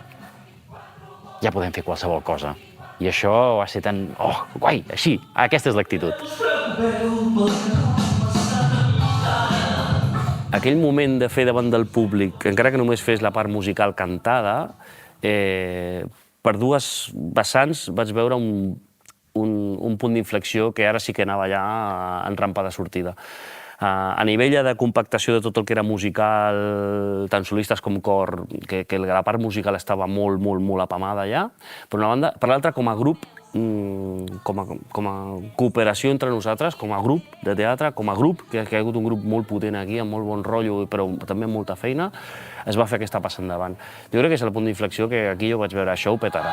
S10: ja podem fer qualsevol cosa. I això va ser tan... Oh, guai, així, aquesta és l'actitud.
S4: Aquell moment de fer davant del públic, encara que només fes la part musical cantada, per 2 vessants vaig veure un punt d'inflexió que ara sí que anava ja en rampa de sortida. A nivell de compactació de tot el que era musical, tant solistes com cor, que la part musical estava molt apamada ja, per una banda. Per l'altra, com a grup, com a cooperació entre nosaltres, com a grup de teatre, com a grup, que ha hagut un grup molt potent aquí, amb molt bon rotllo, però també amb molta feina, es va fer aquesta passa endavant. Jo crec que és el punt d'inflexió que aquí jo vaig veure, això ho petarà.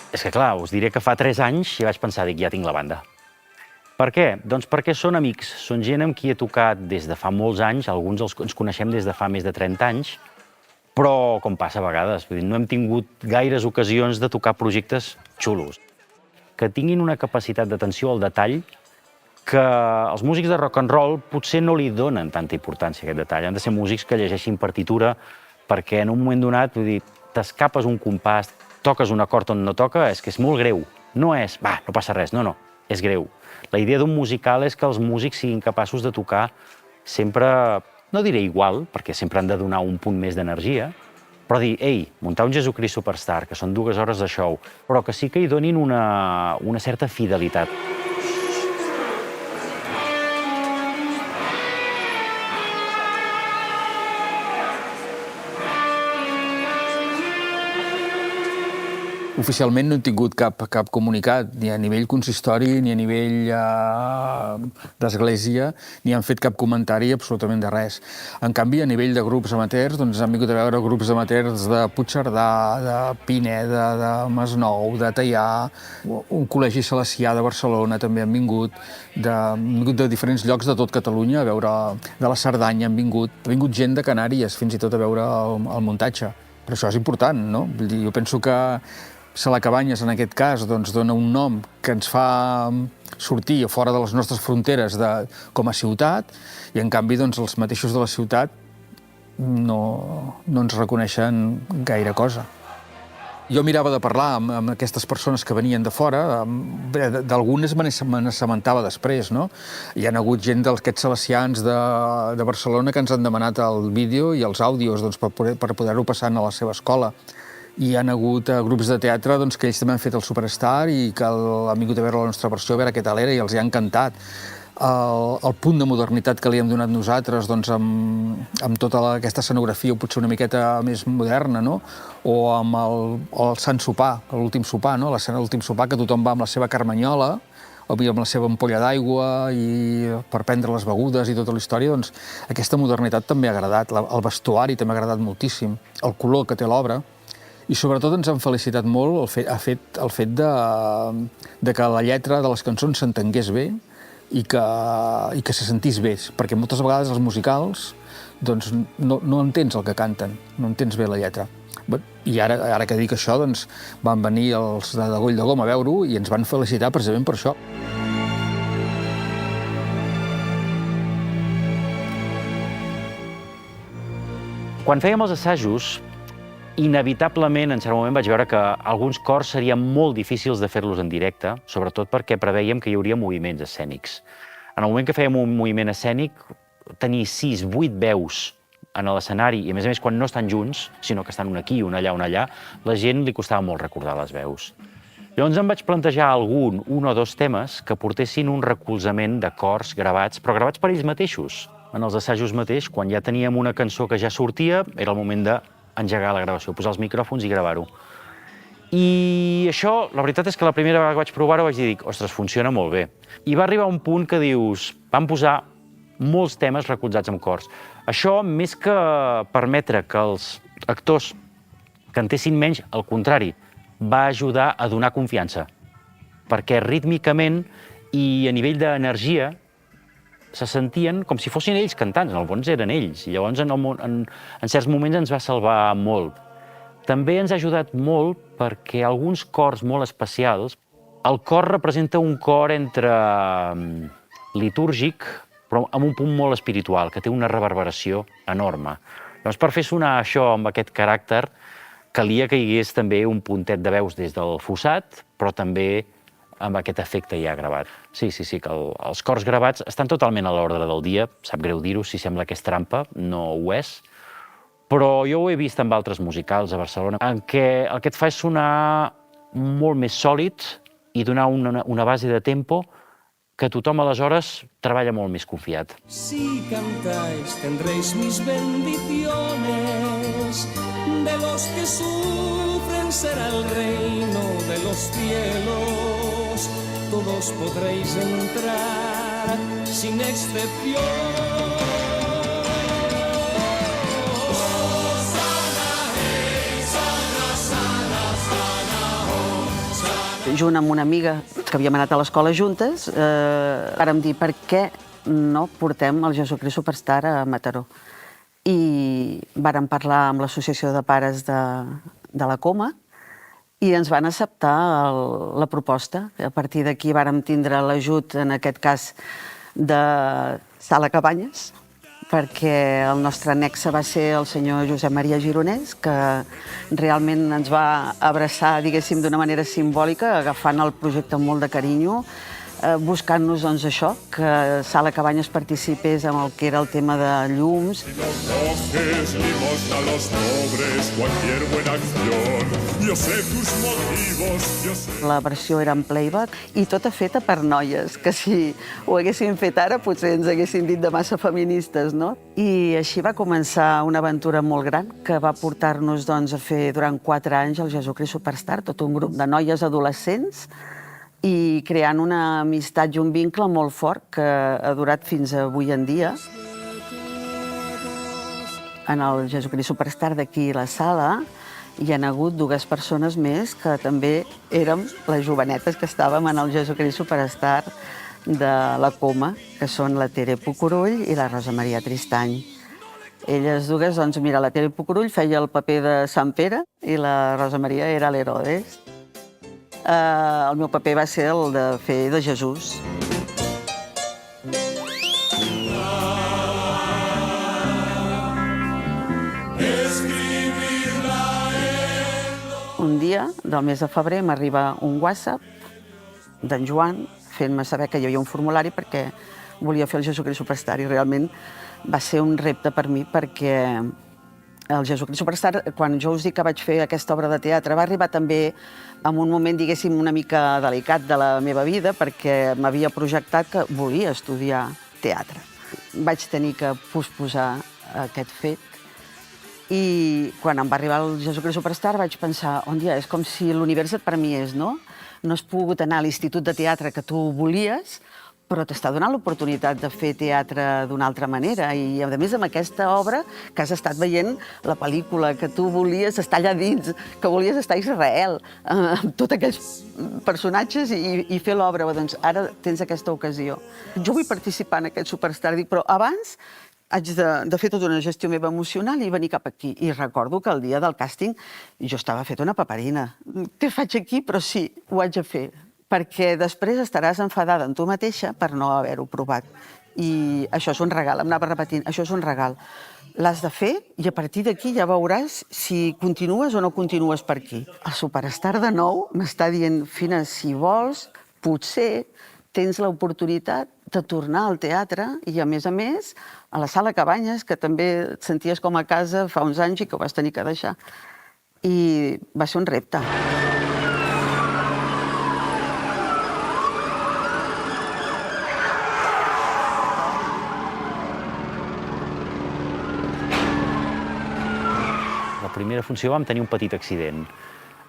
S10: És que, clar, us diré que fa 3 anys ja vaig pensar, ja tinc la banda. Per què? Doncs perquè són amics, són gent amb qui he tocat des de fa molts anys, alguns ens coneixem des de fa més de 30 anys, però, com passa a vegades, no hem tingut gaires ocasions de tocar projectes xulos, que tinguin una capacitat d'atenció al detall que els músics de rock and roll potser no li donen tanta importància a aquest detall. Han de ser músics que llegeixin partitura perquè en un moment donat, vull dir, t'escapes un compàs, toques un acord on no toca, és que és molt greu. No és, va, no passa res, no, és greu. La idea d'un musical és que els músics siguin capaços de tocar sempre, no diré igual, perquè sempre han de donar un punt més d'energia, però dir, ei, muntar un Jesucrist Superstar, que són 2 hores de show, però que sí que hi donin una certa fidelitat.
S3: Oficialment no hem tingut cap comunicat, ni a nivell consistori, ni a nivell d'església, ni han fet cap comentari absolutament de res. En canvi, a nivell de grups amateurs, doncs han vingut a veure grups amateurs de Puigcerdà, de Pineda, de Masnou, de Teià, un col·legi salesià de Barcelona també han vingut de diferents llocs de tot Catalunya a veure, de la Cerdanya han vingut gent de Canàries fins i tot a veure el muntatge. Però això és important, no? Vull dir, jo penso que Salacabanyes, en aquest cas, dona un nom que ens fa sortir fora de les nostres fronteres com a ciutat i, en canvi, els mateixos de la ciutat no ens reconeixen gaire cosa. Jo mirava de parlar amb aquestes persones que venien de fora, d'algunes me n'assamentava després, no? Hi ha hagut gent d'aquests salesians de Barcelona que ens han demanat el vídeo i els àudios per poder-ho passar a la seva escola. I hi ha hagut grups de teatre que ells també han fet el Superstar i que han vingut a veure la nostra versió, a veure què tal era, i els hi ha encantat. El punt de modernitat que li hem donat nosaltres amb tota aquesta escenografia potser una miqueta més moderna, no? O amb el Sant Sopar, l'últim sopar, no? L'escena de l'últim sopar, que tothom va amb la seva carmanyola, amb la seva ampolla d'aigua i per prendre les begudes i tota la història, doncs aquesta modernitat també ha agradat. El vestuari també ha agradat moltíssim, el color que té l'obra. I sobretot ens han felicitat molt el fet de que la lletra de les cançons s'entengués bé i que se sentís bé, perquè moltes vegades els musicals no entens el que canten, no entens bé la lletra. I ara que dic això, van venir els de Goll de Gom a veure-ho i ens van felicitar precisament per això.
S10: Quan fèiem els assajos, inevitablement, en cert moment, vaig veure que alguns cors serien molt difícils de fer-los en directe, sobretot perquè preveiem que hi hauria moviments escènics. En el moment que fèiem un moviment escènic, tenir 6, 8 veus en l'escenari, i a més quan no estan junts, sinó que estan un aquí, un allà, la gent li costava molt recordar les veus. Llavors em vaig plantejar un o dos temes que portessin un recolzament de cors gravats, però gravats per ells mateixos. En els assajos mateix, quan ja teníem una cançó que ja sortia, era el moment d'engegar la gravació, posar els micròfons i gravar-ho. I això, la veritat és que la primera vegada que vaig provar-ho vaig dir, ostres, funciona molt bé. I va arribar un punt que dius, vam posar molts temes recolzats amb cors. Això, més que permetre que els actors cantessin menys, al contrari, va ajudar a donar confiança, perquè rítmicament i a nivell d'energia se sentien com si fossin ells cantants, en el fons eren ells, i llavors en certs moments ens va salvar molt. També ens ha ajudat molt perquè alguns cors molt especials, el cor representa un cor entre litúrgic, però amb un punt molt espiritual, que té una reverberació enorme. Llavors, per fer sonar això amb aquest caràcter, calia que hi hagués també un puntet de veus des del fossat, però també amb aquest efecte ja gravat. Sí, que els cors gravats estan totalment a l'ordre del dia, sap greu dir-ho, si sembla que és trampa, no ho és, però jo ho he vist amb altres musicals a Barcelona, en què el que et fa és sonar molt més sòlid i donar una base de tempo que tothom aleshores treballa molt més confiat.
S13: Si cantáis tendréis mis bendiciones, de los que sufren será el reino de los cielos, todos podréis entrar sin excepción.
S11: Junt amb una amiga que havíem anat a l'escola juntes, vàrem dir per què no portem el Jesucrist Superstar a Mataró. I vàrem parlar amb l'Associació de Pares de la Coma i ens van acceptar la proposta. A partir d'aquí vàrem tindre l'ajut, en aquest cas, de Sala Cabanyes, perquè el nostre nexe va ser el senyor Josep Maria Gironès, que realment ens va abraçar, diguéssim, d'una manera simbòlica, agafant el projecte amb molt de carinyo, buscant-nos, doncs, això, que Sala Cabanyes participés en el que era el tema de llums. La versió era en playback i tota feta per noies, que si ho haguéssim fet ara potser ens haguessin dit de massa feministes, no? I així va començar una aventura molt gran que va portar-nos, doncs, a fer durant 4 anys el Jesucrist Superstar, tot un grup de noies adolescents, i creant una amistat i un vincle molt fort que ha durat fins avui en dia. En el Jesucrist Superstar d'aquí a la sala hi ha hagut 2 persones més que també érem les jovenetes que estàvem en el Jesucrist Superstar de la Coma, que són la Tere Pucurull i la Rosa Maria Tristany. Elles 2, doncs mira, la Tere Pucurull feia el paper de Sant Pere i la Rosa Maria era l'Herodes. El meu paper va ser el de fer de Jesús. Un dia, del mes de febrer, m'arriba un WhatsApp d'en Joan fent-me saber que hi havia un formulari perquè volia fer el Jesucrist Superstar i realment va ser un repte per mi perquè el Jesucrist Superstar, quan jo us dic que vaig fer aquesta obra de teatre, va arribar també en un moment, diguéssim, una mica delicat de la meva vida, perquè m'havia projectat que volia estudiar teatre. Vaig tenir que posposar aquest fet i quan em va arribar el Jesucrist Superstar vaig pensar, és com si l'univers et premiés, no? No has pogut anar a l'institut de teatre que tu volies, però t'està donant l'oportunitat de fer teatre d'una altra manera. I, a més, amb aquesta obra, que has estat veient la pel·lícula que tu volies estar allà dins, que volies estar a Israel, amb tots aquells personatges i fer l'obra. Doncs ara tens aquesta ocasió. Jo vull participar en aquest Superstar, però abans haig de fer tota una gestió meva emocional i venir cap aquí. I recordo que el dia del càsting jo estava feta una paperina. Què faig aquí? Però sí, ho haig de fer. Perquè després estaràs enfadada amb tu mateixa per no haver-ho provat. I això és un regal, em anava repetint, això és un regal. L'has de fer i a partir d'aquí ja veuràs si continues o no continues per aquí. El Superstar de nou m'està dient, Fina, si vols, potser tens l'oportunitat de tornar al teatre i, a més, a la Sala Cabanyes, que també et senties com a casa fa uns anys i que ho vas tenir que deixar. I va ser un repte.
S10: La primera funció vam tenir un petit accident.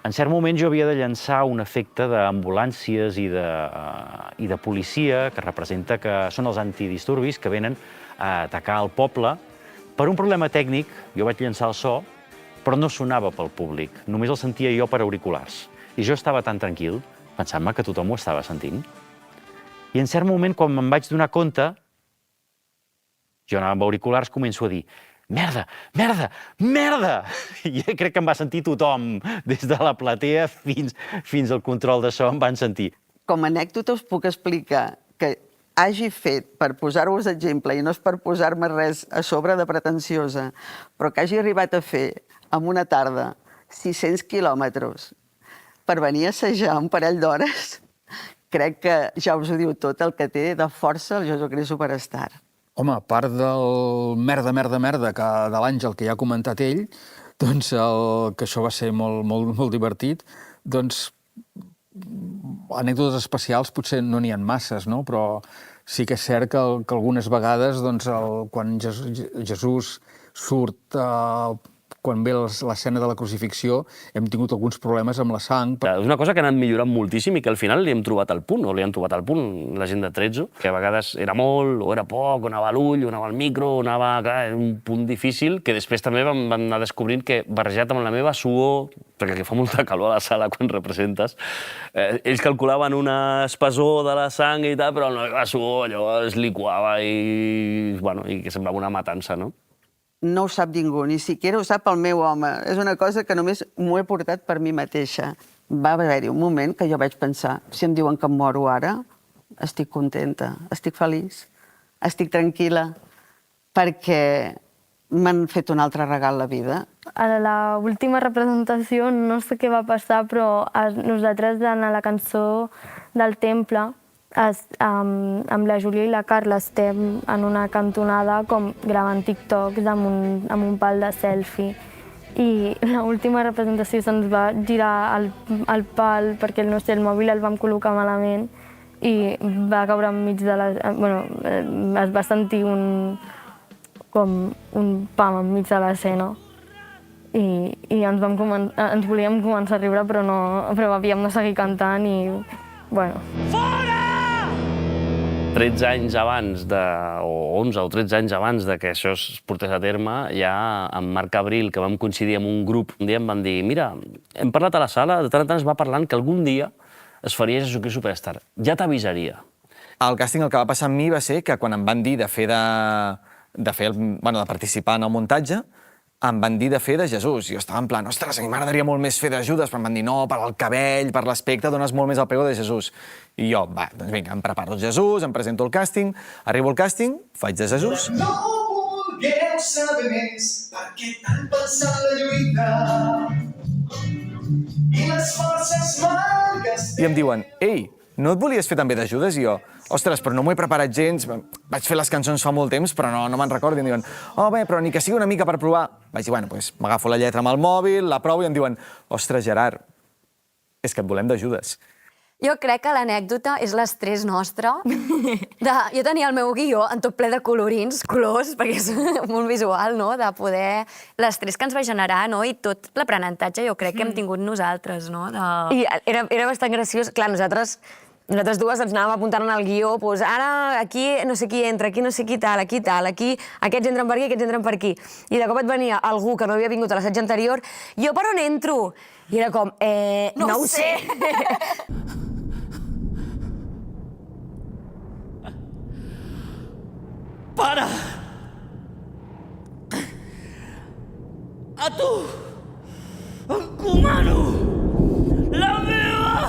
S10: En cert moment jo havia de llançar un efecte d'ambulàncies i de policia que representa que són els antidisturbis que venen a atacar el poble. Per un problema tècnic, jo vaig llançar el so, però no sonava pel públic. Només el sentia jo per auriculars. I jo estava tan tranquil, pensant-me que tothom ho estava sentint. I en cert moment, quan me'n vaig donar compte, jo anava amb auriculars, començo a dir merda, merda, merda! I crec que em va sentir tothom, des de la platea fins al control de so, em van sentir.
S11: Com a anècdota us puc explicar que hagi fet, per posar-vos exemple, i no és per posar-me res a sobre de pretensiosa, però que hagi arribat a fer, en una tarda, 600 quilòmetres per venir a assajar un parell d'hores, crec que ja us ho diu tot el que té de força el Jesucrist Superstar.
S3: Home, a part del merda de l'Àngel, que ja ha comentat ell, doncs que això va ser molt divertit, doncs anècdotes especials potser no n'hi ha masses, no? Però sí que és cert que algunes vegades, doncs, quan Jesús surt, quan ve l'escena de la crucifixió, hem tingut alguns problemes amb la sang.
S4: És una cosa que ha anat millorant moltíssim i que al final li hem trobat el punt, o li han trobat el punt la gent de Trezzo, que a vegades era molt, o era poc, o anava a l'ull, o anava al micro, o anava... Clar, era un punt difícil que després també vam anar descobrint que, barrejat amb la meva suor, perquè fa molta calor a la sala quan representes, ells calculaven un espessor de la sang i tal, però la meva suor allò es liquava i que semblava una matança, no?
S11: No ho sap ningú, ni siquiera ho sap el meu home. És una cosa que només m'ho he portat per mi mateixa. Va haver-hi un moment que jo vaig pensar, si em diuen que em moro ara, estic contenta, estic feliç, estic tranquil·la, perquè m'han fet un altre regal la vida.
S9: A l'última representació no sé què va passar, però nosaltres en la cançó del Temple, amb la Júlia i la Carla estem en una cantonada com gravant TikToks amb un pal de selfie. I l'última representació se'ns va girar el pal perquè el mòbil el vam col·locar malament i va caure enmig de la... es va sentir com un pam enmig de l'escena. I ens volíem començar a riure, però havíem de seguir cantant i... Fora!
S4: 13 anys abans, o 11 o 13 anys abans que això es portés a terme, ja amb Marc Abril, que vam coincidir amb un grup, un dia em van dir, mira, hem parlat a la sala, de tant en tant es va parlant que algun dia es faria Jesucrist Superstar. Ja t'avisaria.
S5: El càsting, el que va passar amb mi va ser que quan em van dir de participar en el muntatge, em van dir de fer de Jesús. Jo estava en plan, ostres, a mi m'agradaria molt més fer de Judes, però em van dir, no, per al cabell, per l'aspecte, dones molt més el pego de Jesús. I jo, doncs vinga, em preparo el Jesús, em presento al càsting, arribo al càsting, faig de Jesús.
S16: No vulgueu saber més, perquè tant pensar la lluita i les forces malgastem.
S5: I em diuen, ei, no et volies fer també de Judes? I jo, ostres, però no m'ho he preparat gens, vaig fer les cançons fa molt temps, però no me'n recordo. I em diuen, bé, però ni que sigui una mica per provar. Vaig dir, doncs m'agafo la lletra amb el mòbil, la provo i em diuen, ostres, Gerard, és que et volem de Judes.
S7: Jo crec que l'anècdota és l'estrès nostre. Jo tenia el meu guió en tot ple de colorins, colors, perquè és molt visual, no?, de poder... L'estrès que ens va generar, no?, i tot l'aprenentatge jo crec que hem tingut nosaltres, no?
S6: I era bastant graciós. Clar, nosaltres dues ens anàvem apuntant en el guió, doncs ara aquí no sé qui entra, aquí no sé qui tal, aquí aquests entren per aquí, aquests entren per aquí. I de cop et venia algú que no havia vingut a l'assaig anterior, jo per on entro? I era com, no ho sé.
S13: Pare! A tu encomano la meva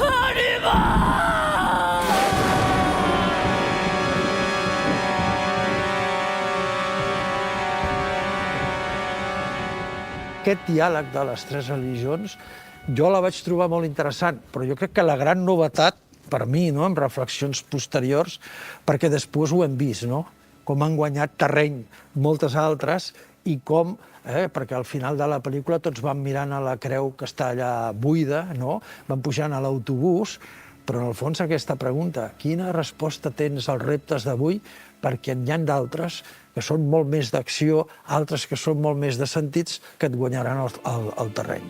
S13: ànima!
S2: Aquest diàleg de les tres religions jo la vaig trobar molt interessant, però jo crec que la gran novetat per mi, no? Amb reflexions posteriors, perquè després ho hem vist, no? Com han guanyat terreny moltes altres i com, perquè al final de la pel·lícula tots van mirant a la creu que està allà buida, no? Van pujant a l'autobús, però en el fons aquesta pregunta, quina resposta tens als reptes d'avui? Perquè n'hi ha d'altres que són molt més d'acció, altres que són molt més de sentits, que et guanyaran el terreny.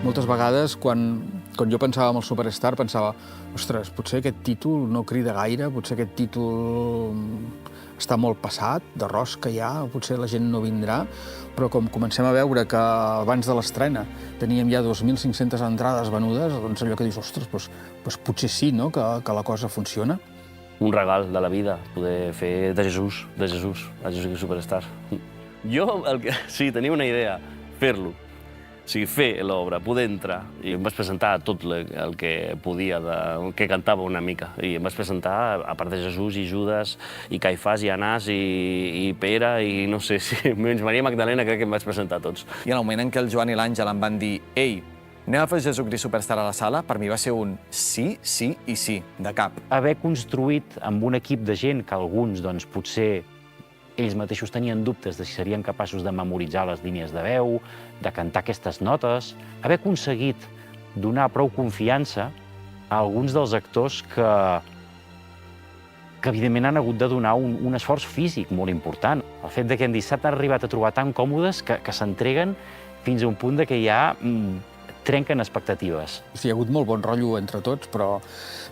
S3: Moltes vegades, quan jo pensava en el Superstar, pensava, ostres, potser aquest títol no crida gaire, potser aquest títol està molt passat, de rosca ja, potser la gent no vindrà, però com comencem a veure que abans de l'estrena teníem ja 2.500 entrades venudes, doncs allò que dius, ostres, doncs potser sí, no?, que la cosa funciona.
S4: Un regal de la vida, poder fer de Jesús, a Jesús Superstar. Jo, sí, tenia una idea, fer-lo. O sigui, fer l'obra, poder entrar. I em vaig presentar tot el que podia, que cantava una mica. I em vaig presentar, a part de Jesús i Judas, i Caifàs, i Anàs, i Pere, i no sé, menys Maria Magdalena, crec que em vaig presentar a tots.
S5: I en el moment en què el Joan i l'Àngel em van dir «Ei, anem a fer Jesucrist Superstar a la sala», per mi va ser un sí, sí i sí, de cap.
S10: Haver construït amb un equip de gent que alguns, doncs, potser ells mateixos tenien dubtes de si serien capaços de memoritzar les línies de veu, de cantar aquestes notes, haver aconseguit donar prou confiança a alguns dels actors que evidentment han hagut de donar un esforç físic molt important. El fet que en dissabte han arribat a trobar tan còmodes que s'entreguen fins a un punt que ja trenquen expectatives.
S3: Sí, hi ha hagut molt bon rotllo entre tots, però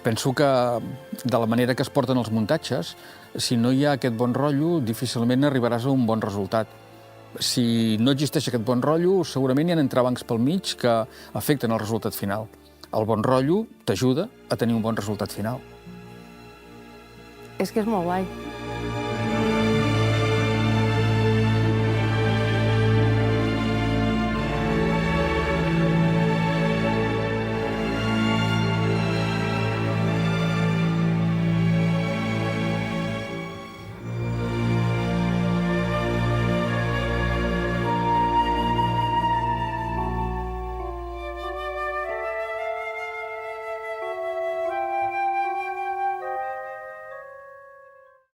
S3: penso que de la manera que es porten els muntatges, si no hi ha aquest bon rotllo, difícilment arribaràs a un bon resultat. Si no existeix aquest bon rotllo, segurament hi ha entrebancs pel mig que afecten el resultat final. El bon rotllo t'ajuda a tenir un bon resultat final.
S1: És que és molt guai.